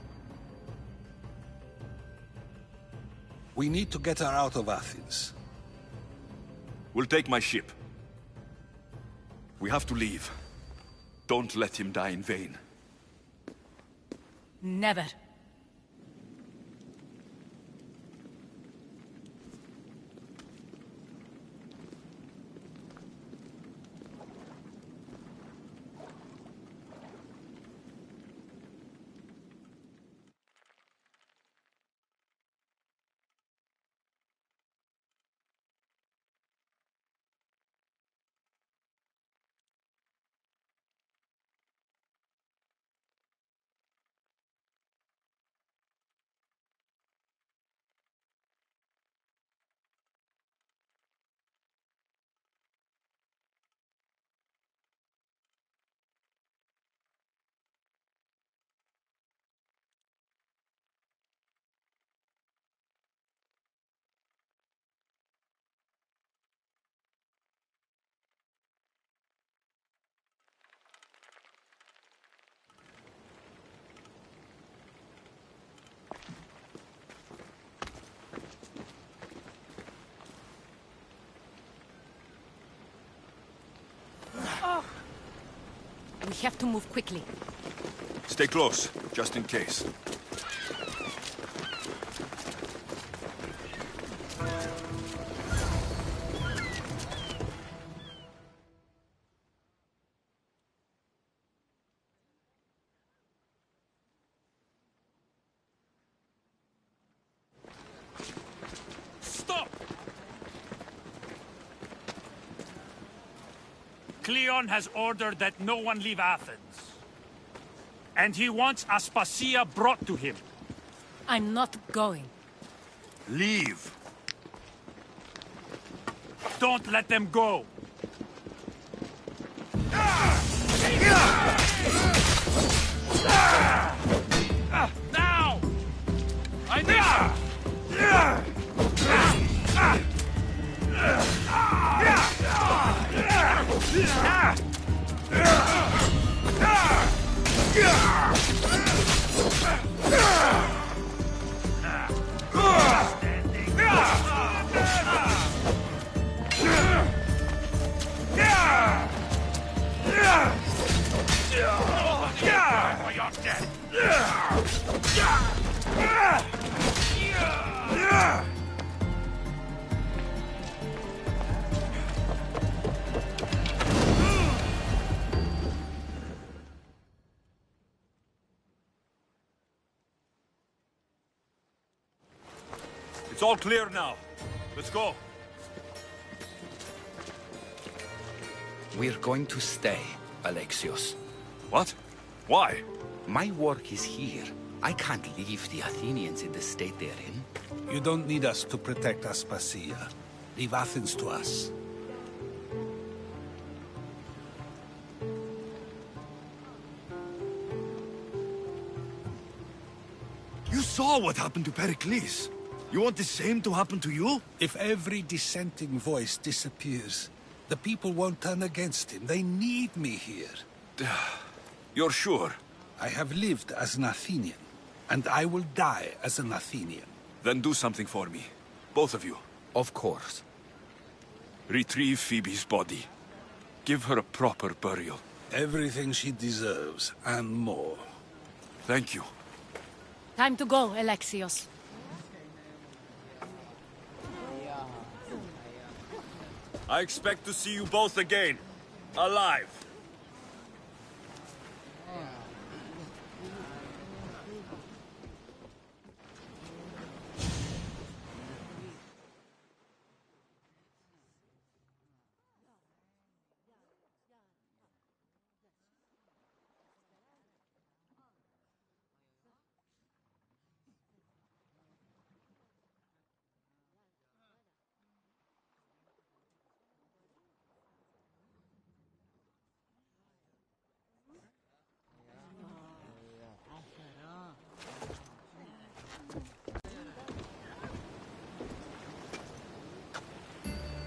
We need to get her out of Athens. We'll take my ship. We have to leave. Don't let him die in vain. Never. We have to move quickly. Stay close, just in case. Stop! Cleon has ordered that no one leave Athens. And he wants Aspasia brought to him. I'm not going. Leave. Don't let them go. Now! I need all clear now. Let's go. We're going to stay, Alexios. What? Why? My work is here. I can't leave the Athenians in the state they're in. You don't need us to protect Aspasia. Leave Athens to us. You saw what happened to Pericles. You want the same to happen to you? If every dissenting voice disappears, the people won't turn against him. They need me here. You're sure? I have lived as an Athenian, and I will die as an Athenian. Then do something for me. Both of you. Of course. Retrieve Phoebe's body. Give her a proper burial. Everything she deserves, and more. Thank you. Time to go, Alexios. I expect to see you both again. Alive.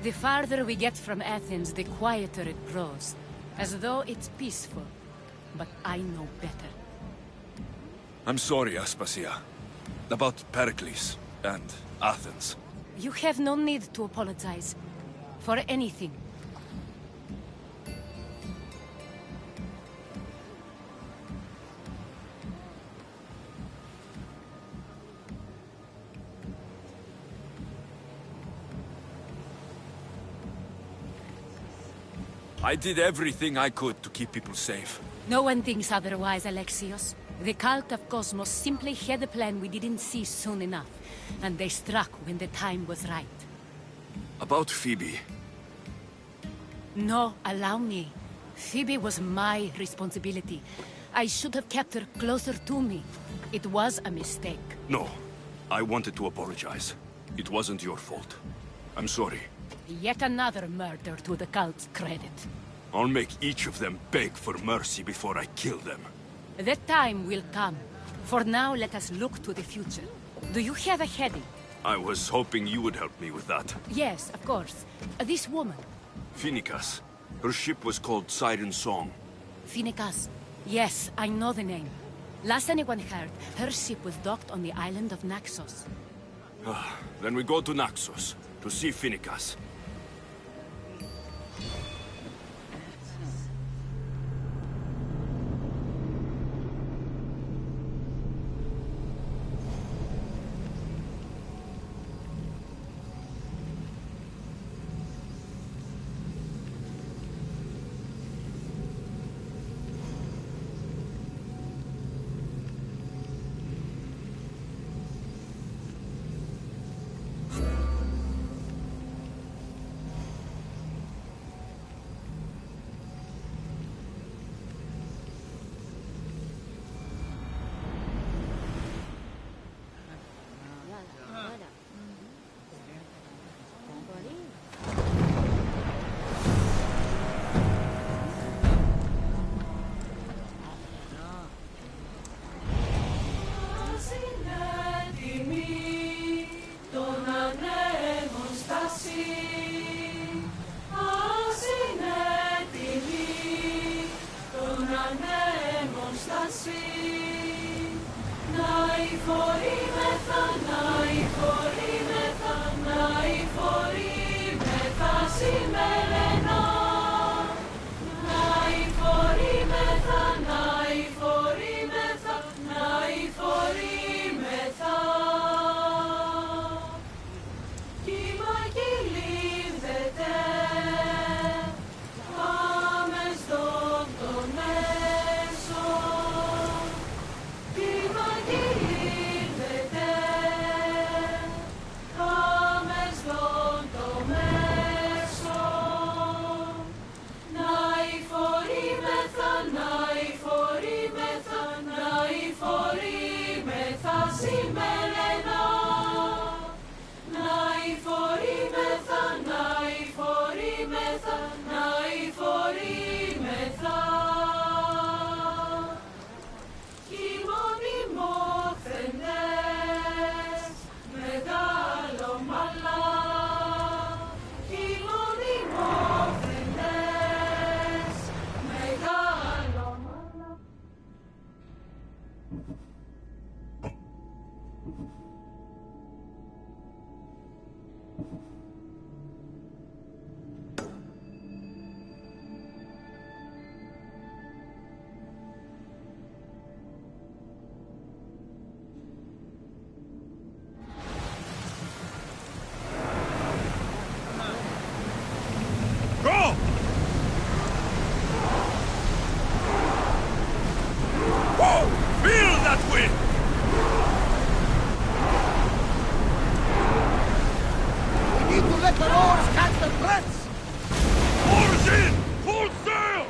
The farther we get from Athens, the quieter it grows. As though it's peaceful. But I know better. I'm sorry, Aspasia. About Pericles and Athens. You have no need to apologize. For anything. I did everything I could to keep people safe. No one thinks otherwise, Alexios. The cult of Cosmos simply had a plan we didn't see soon enough. And they struck when the time was right. About Phoebe. No, allow me. Phoebe was my responsibility. I should have kept her closer to me. It was a mistake. No. I wanted to apologize. It wasn't your fault. I'm sorry. Yet another murder to the cult's credit. I'll make each of them beg for mercy before I kill them. That time will come. For now, let us look to the future. Do you have a heading? I was hoping you would help me with that. Yes, of course. This woman. Phoenicas. Her ship was called Siren Song. Phoenicas. Yes, I know the name. Last anyone heard, her ship was docked on the island of Naxos. Then we go to Naxos, to see Phoenicas. oars catch the threats! Oars in! Full sail!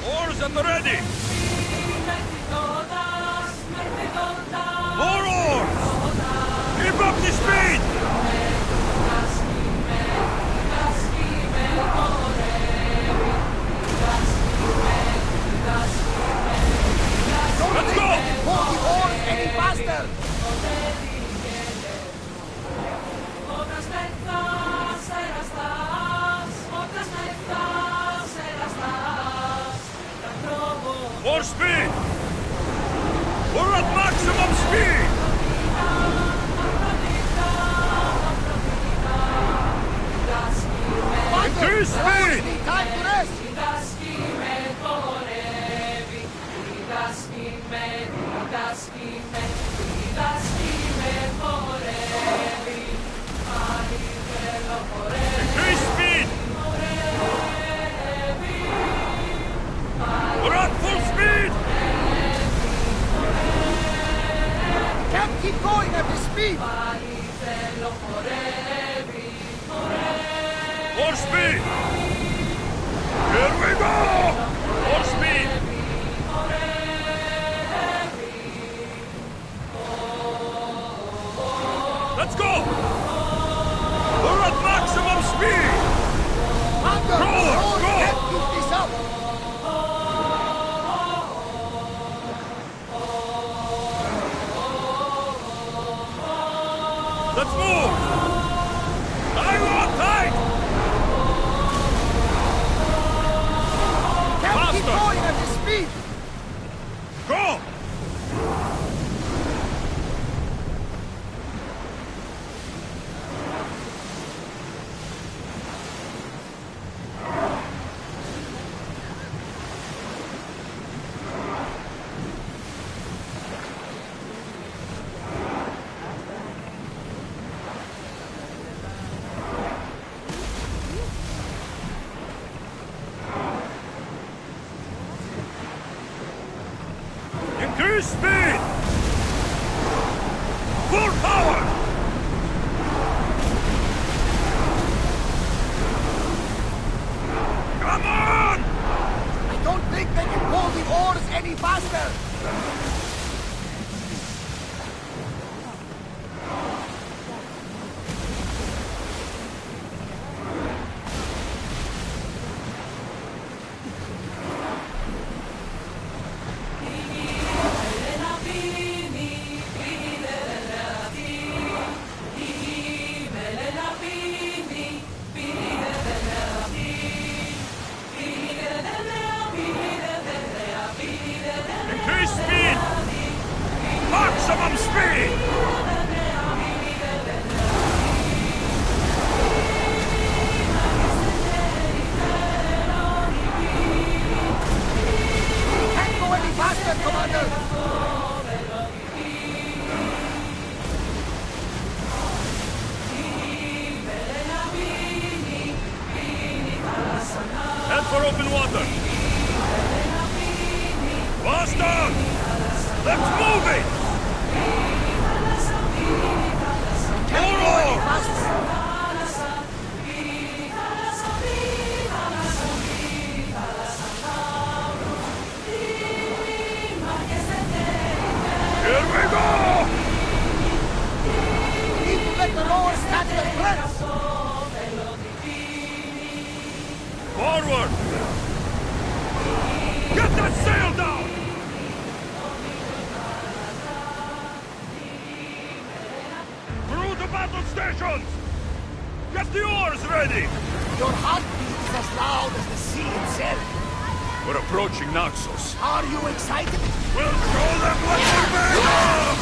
Oars at the ready! More oars! Keep up the speed! Let's go! Pull the oars any faster! More speed! We're at maximum speed! Increase speed! Time to rest! Increase speed! We're at full speed! Can't keep going at this speed! More speed! Here we go! More speed! Let's go! We're at maximum speed! Under! Go! Can't keep this up! Let's move! Hang on tight! Can't keep Faster! going at this speed! Go! Increase speed! Full power! Come on! I don't think they can pull the oars any faster! Increase speed! Maximum speed! Can't go any faster, Commander! Head for open water! Faster! Let's move it! More oars! Here we go! Need to let the oars catch the threats! Forward! Get that sail down! Through the battle stations! Get the oars ready! Your heartbeat is as loud as the sea itself. We're approaching Naxos. Are you excited? We'll show them what we're made of!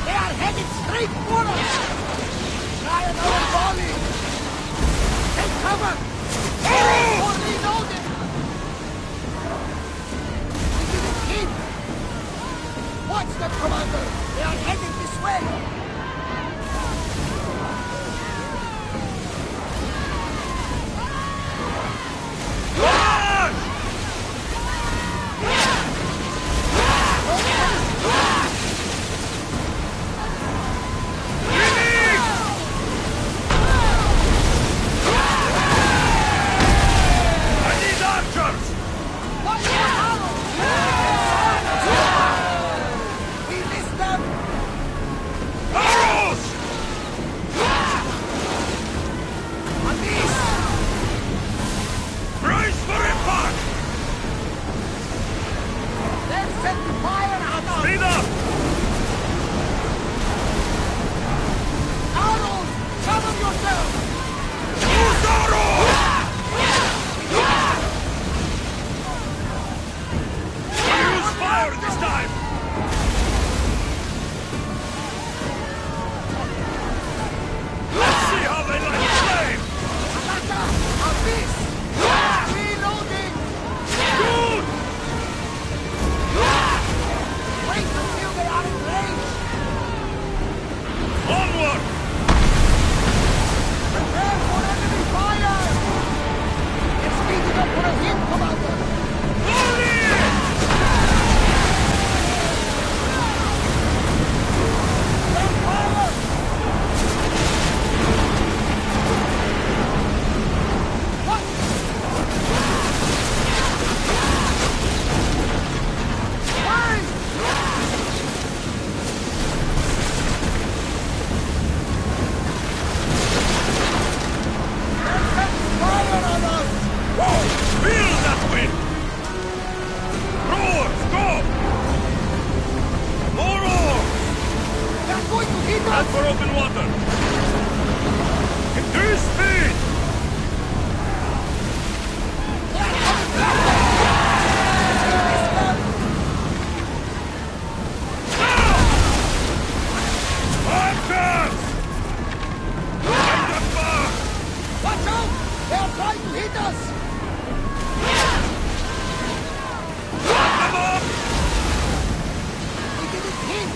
They are headed straight for us! Try another volley! Take cover! Or reload it! We didn't keep! Watch them, Commander! They are headed this way! Head for open water! Increase speed! Archers! Bring them back! Watch out! They are trying to hit us! Lock them up! We didn't hit!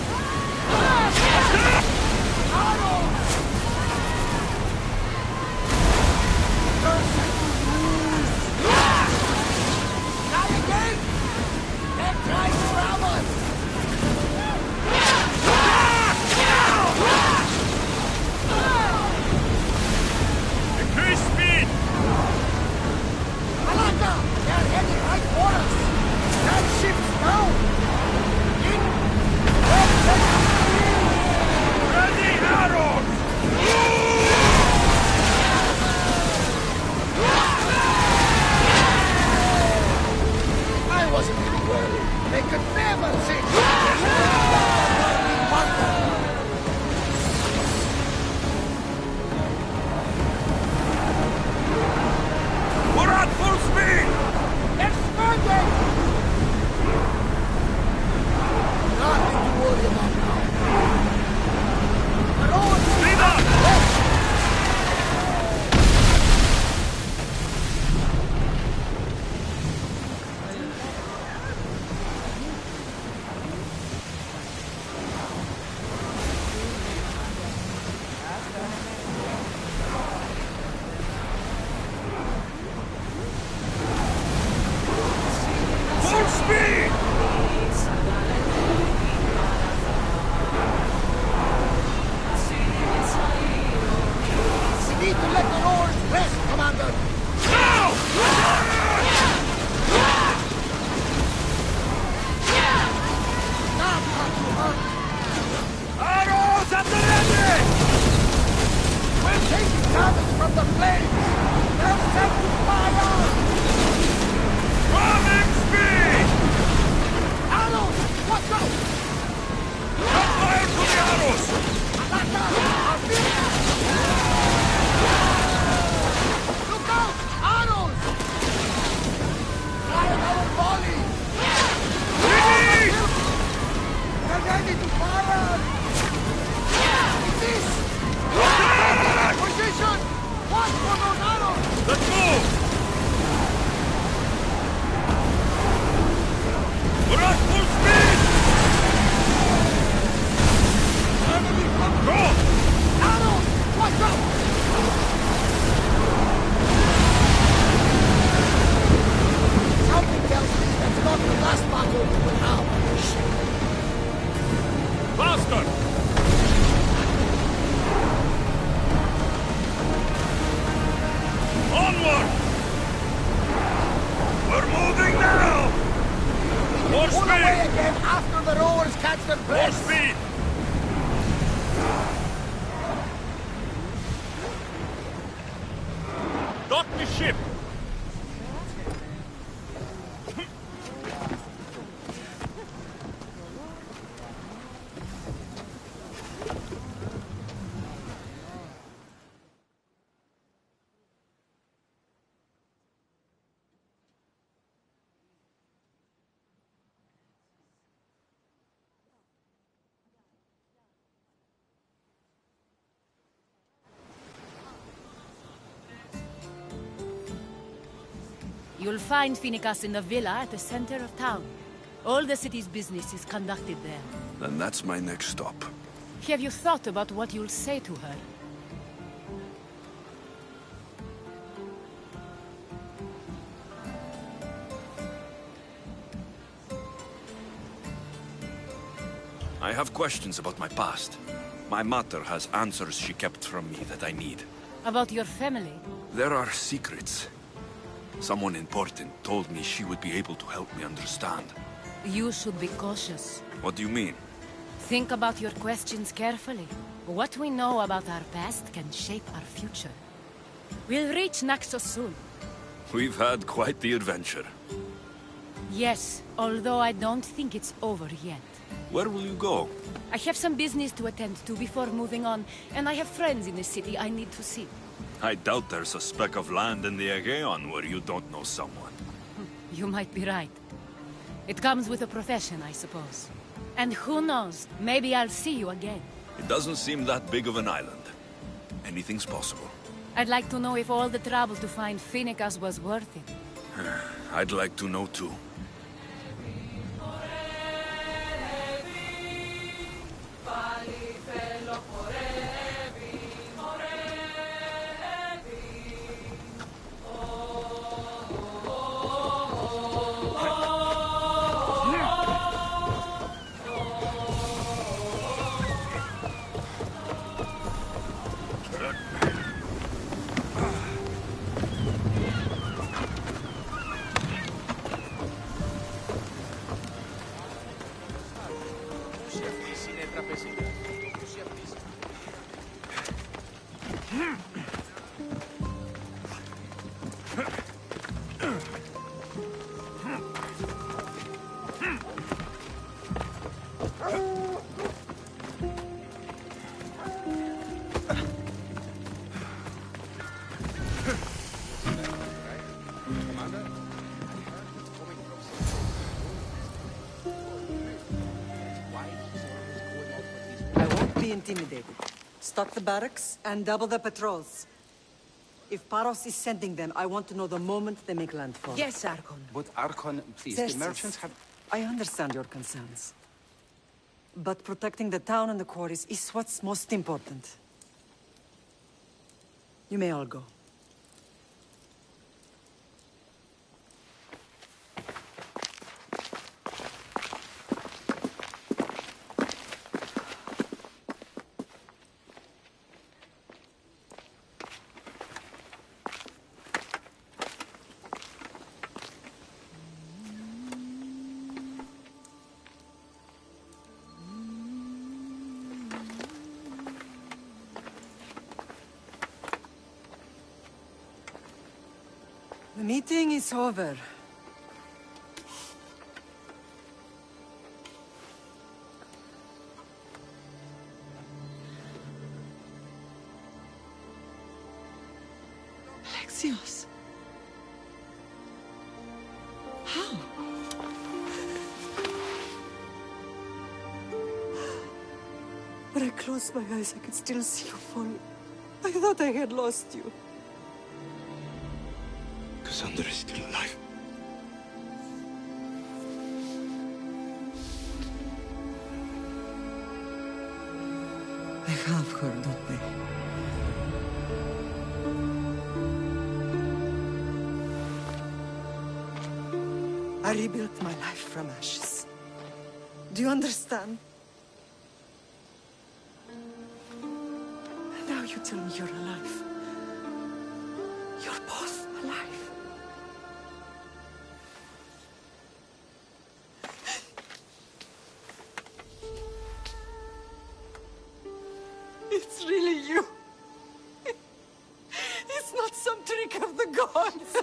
Take it! damage from the flames! They're set to fire! Running speed! Arrows! Watch out! Set fire to the arrows! Look out! Arrows! Fire our volley! They're ready to fire! It is! Position! Watch for those arrows! Let's move! We're at full speed! Enemy control! Go! Arrows! Watch out! Something tells me that's not the last battle we will have. Faster! Onward! We're moving now! More Pull speed! away again after the rowers catch their More breath. speed! Dock the ship! You'll find Finicas in the villa at the center of town. All the city's business is conducted there. Then that's my next stop. Have you thought about what you'll say to her? I have questions about my past. My mother has answers she kept from me that I need. About your family? There are secrets. Someone important told me she would be able to help me understand. You should be cautious. What do you mean? Think about your questions carefully. What we know about our past can shape our future. We'll reach Naxos soon. We've had quite the adventure. Yes, although I don't think it's over yet. Where will you go? I have some business to attend to before moving on, and I have friends in the city I need to see. I doubt there's a speck of land in the Aegean where you don't know someone. You might be right. It comes with a profession, I suppose. And who knows, maybe I'll see you again. It doesn't seem that big of an island. Anything's possible. I'd like to know if all the trouble to find Finicas was worth it. I'd like to know too. Intimidated. Stock the barracks and double the patrols. If Paros is sending them, I want to know the moment they make landfall. Yes, Archon. But Archon, please, the merchants have... I understand your concerns. But protecting the town and the quarries is what's most important. You may all go. The meeting is over. Alexios. How? When I closed my eyes, I could still see you fall. I thought I had lost you. Cassandra is still alive. I have her, don't they? I rebuilt my life from ashes. Do you understand? And now you tell me you're alive. You're both alive. It's really you. It's not some trick of the gods.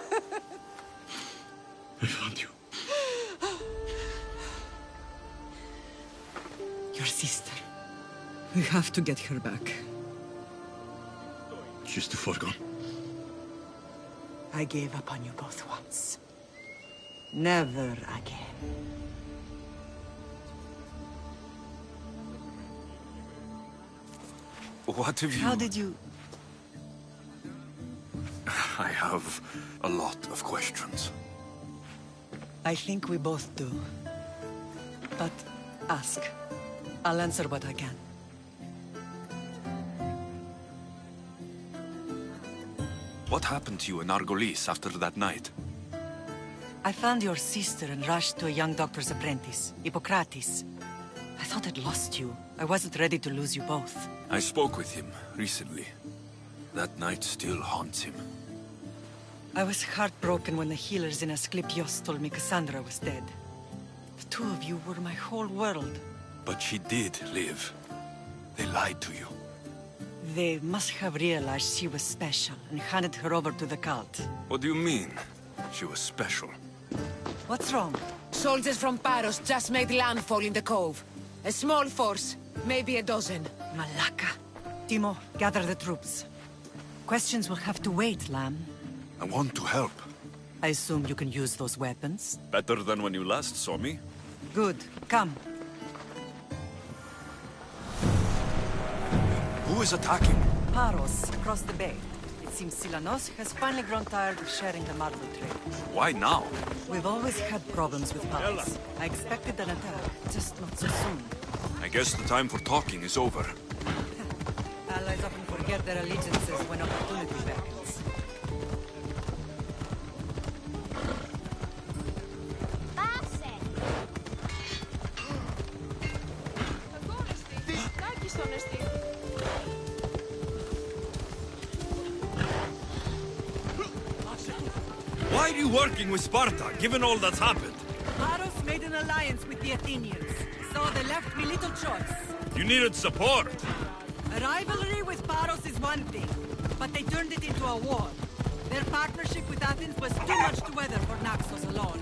I found you. Your sister. We have to get her back. She's too far gone. I gave up on you both once. Never again. What have you... How did you... I have a lot of questions. I think we both do. But ask. I'll answer what I can. What happened to you in Argolis after that night? I found your sister and rushed to a young doctor's apprentice, Hippocrates. I thought I'd lost you. I wasn't ready to lose you both. I spoke with him recently. That night still haunts him. I was heartbroken when the healers in Asclepios told me Cassandra was dead. The two of you were my whole world. But she did live. They lied to you. They must have realized she was special and handed her over to the cult. What do you mean? She was special. What's wrong? Soldiers from Paros just made landfall in the cove. A small force, maybe a dozen. Malaka. Timo, gather the troops. Questions will have to wait, Lamb. I want to help. I assume you can use those weapons? Better than when you last saw me. Good. Come. Who is attacking? Paros, across the bay. It seems Silanos has finally grown tired of sharing the marble trade. Why now? We've always had problems with Paros. I expected an attack, just not so soon. I guess the time for talking is over. Allies often forget their allegiances when opportunity beckons. Why are you working with Sparta, given all that's happened? Paros made an alliance with the Athenians, so they left me little choice. You needed support. A rivalry with Paros is one thing, but they turned it into a war. Their partnership with Athens was too much to weather for Naxos alone.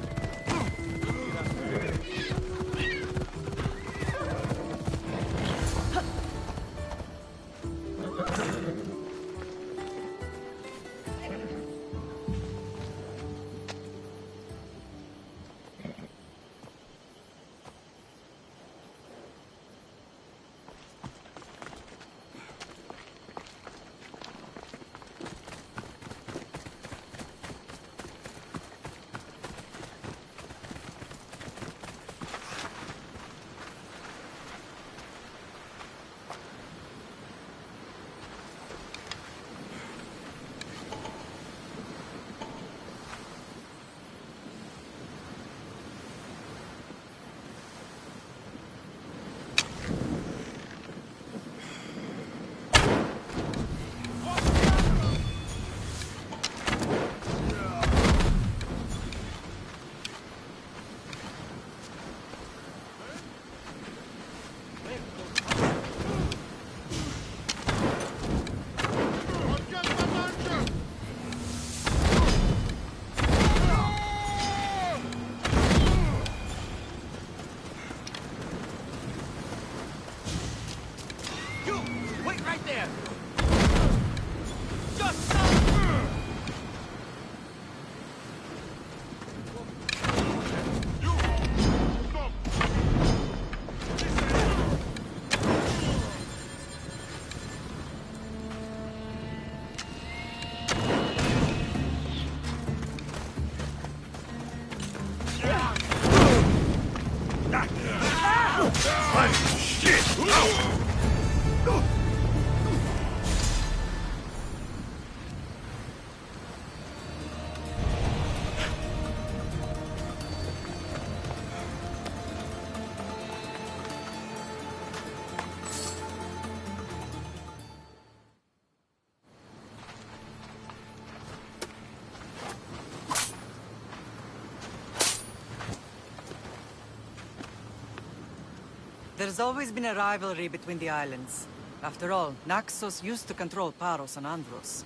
There's always been a rivalry between the islands. After all, Naxos used to control Paros and Andros.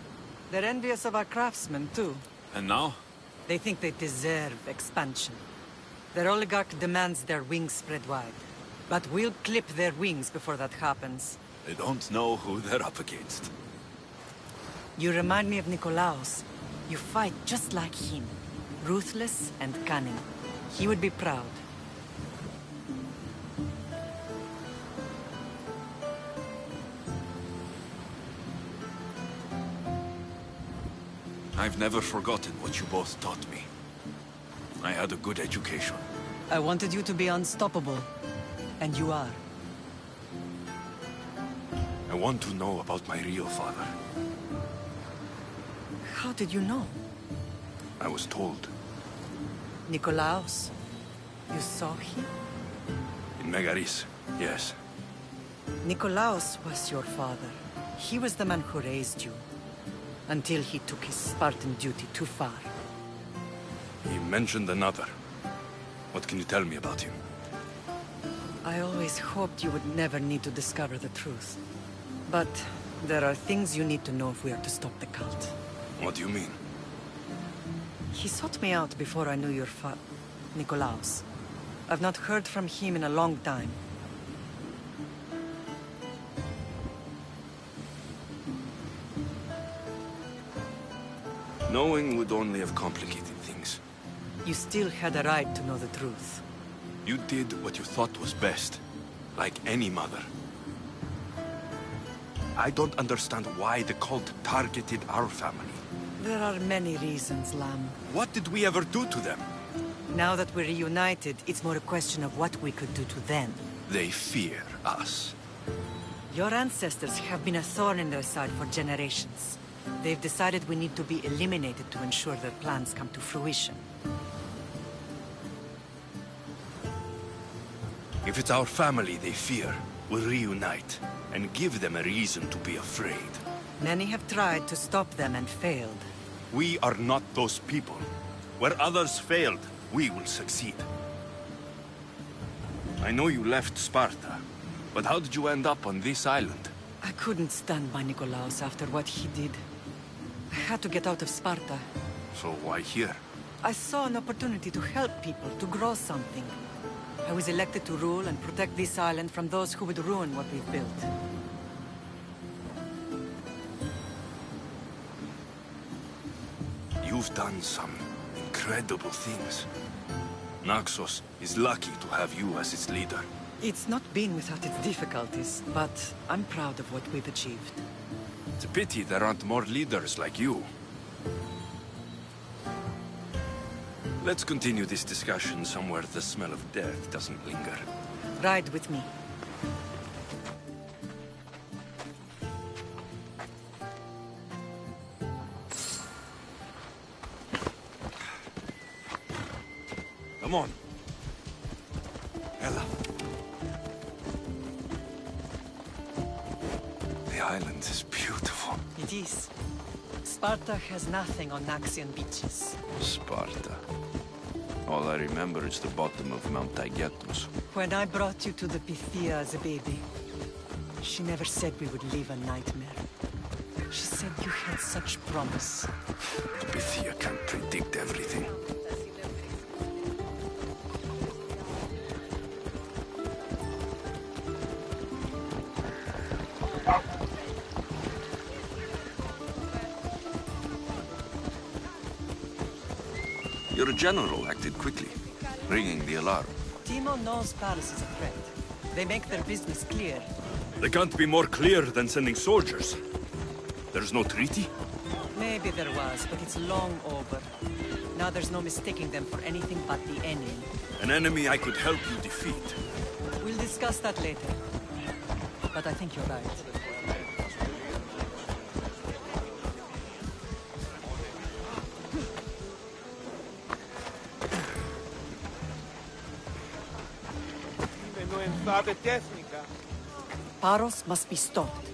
They're envious of our craftsmen, too. And now? They think they deserve expansion. Their oligarch demands their wings spread wide. But we'll clip their wings before that happens. They don't know who they're up against. You remind me of Nikolaos. You fight just like him. Ruthless and cunning. He would be proud. I've never forgotten what you both taught me. I had a good education. I wanted you to be unstoppable. And you are. I want to know about my real father. How did you know? I was told. Nikolaos? You saw him? In Megaris, yes. Nikolaos was your father. He was the man who raised you. Until he took his Spartan duty too far. He mentioned another. What can you tell me about him? I always hoped you would never need to discover the truth. But there are things you need to know if we are to stop the cult. What do you mean? He sought me out before I knew your Nikolaos. I've not heard from him in a long time. Knowing would only have complicated things. You still had a right to know the truth. You did what you thought was best, like any mother. I don't understand why the cult targeted our family. There are many reasons, Lam. What did we ever do to them? Now that we're reunited, it's more a question of what we could do to them. They fear us. Your ancestors have been a thorn in their side for generations. They've decided we need to be eliminated to ensure their plans come to fruition. If it's our family they fear, we'll reunite and give them a reason to be afraid. Many have tried to stop them and failed. We are not those people. Where others failed, we will succeed. I know you left Sparta, but how did you end up on this island? I couldn't stand by Nikolaos after what he did. I had to get out of Sparta. So why here? I saw an opportunity to help people, to grow something. I was elected to rule and protect this island from those who would ruin what we've built. You've done some incredible things. Naxos is lucky to have you as its leader. It's not been without its difficulties, but I'm proud of what we've achieved. It's a pity there aren't more leaders like you. Let's continue this discussion somewhere the smell of death doesn't linger. Ride with me. Come on. Ella. The island is beautiful. It is. Sparta has nothing on Naxian beaches. Sparta. All I remember is the bottom of Mount Taygetus. When I brought you to the Pythia as a baby, she never said we would live a nightmare. She said you had such promise. The Pythia can't predict everything. Your general acted quickly, ringing the alarm. Timo knows Paris is a threat. They make their business clear. They can't be more clear than sending soldiers. There's no treaty? Maybe there was, but it's long over. Now there's no mistaking them for anything but the enemy. An enemy I could help you defeat. We'll discuss that later. But I think you're right. Paros must be stopped.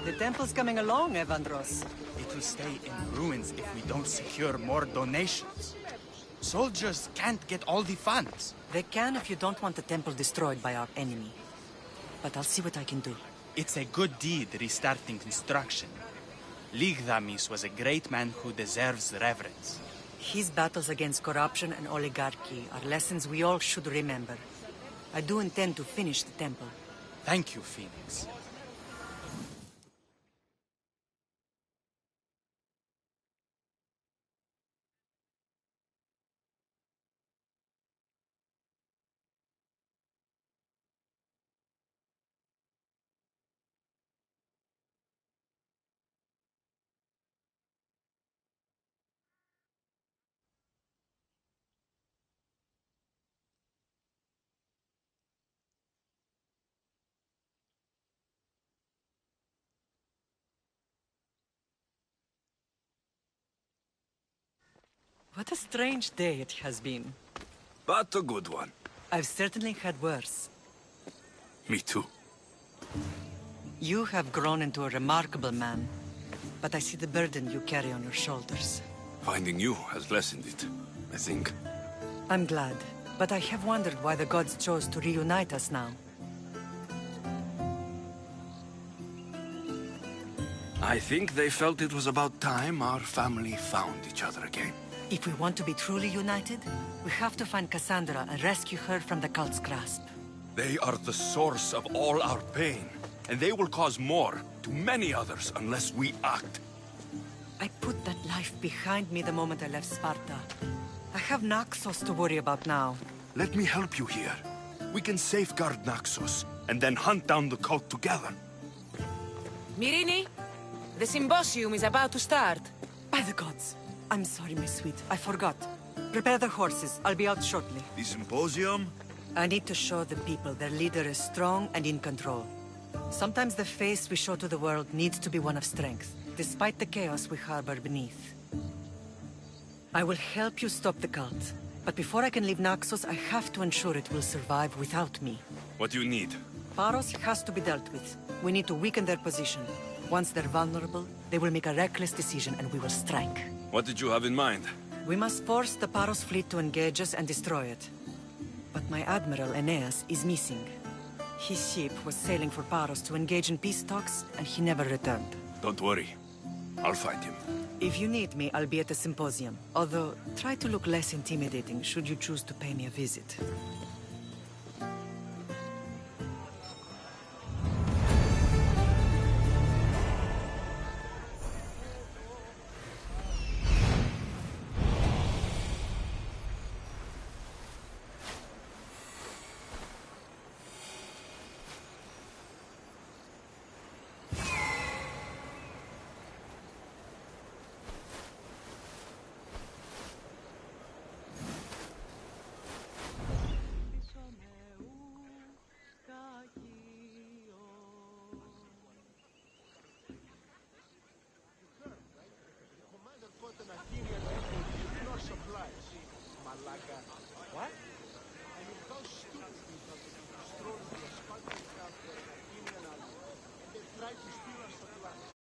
The temple's coming along, Evandros. It will stay in ruins if we don't secure more donations. Soldiers can't get all the funds. They can if you don't want the temple destroyed by our enemy. But I'll see what I can do. It's a good deed restarting construction. Ligdamis was a great man who deserves reverence. His battles against corruption and oligarchy are lessons we all should remember. I do intend to finish the temple. Thank you, Phoenix. What a strange day it has been. But a good one. I've certainly had worse. Me too. You have grown into a remarkable man, but I see the burden you carry on your shoulders. Finding you has lessened it, I think. I'm glad, but I have wondered why the gods chose to reunite us now. I think they felt it was about time our family found each other again. If we want to be truly united, we have to find Cassandra and rescue her from the cult's grasp. They are the source of all our pain, and they will cause more to many others unless we act. I put that life behind me the moment I left Sparta. I have Naxos to worry about now. Let me help you here. We can safeguard Naxos, and then hunt down the cult together. Myrrine, the symposium is about to start. By the gods. I'm sorry, my sweet. I forgot. Prepare the horses. I'll be out shortly. The symposium? I need to show the people their leader is strong and in control. Sometimes the face we show to the world needs to be one of strength, despite the chaos we harbor beneath. I will help you stop the cult. But before I can leave Naxos, I have to ensure it will survive without me. What do you need? Paros has to be dealt with. We need to weaken their position. Once they're vulnerable, they will make a reckless decision and we will strike. What did you have in mind? We must force the Paros fleet to engage us and destroy it. But my admiral, Aeneas, is missing. His ship was sailing for Paros to engage in peace talks, and he never returned. Don't worry. I'll find him. If you need me, I'll be at the symposium. Although, try to look less intimidating should you choose to pay me a visit. What? I mean, how stupid is that they destroyed the Spartan camp where Athenian army and they tried to steal our supplies?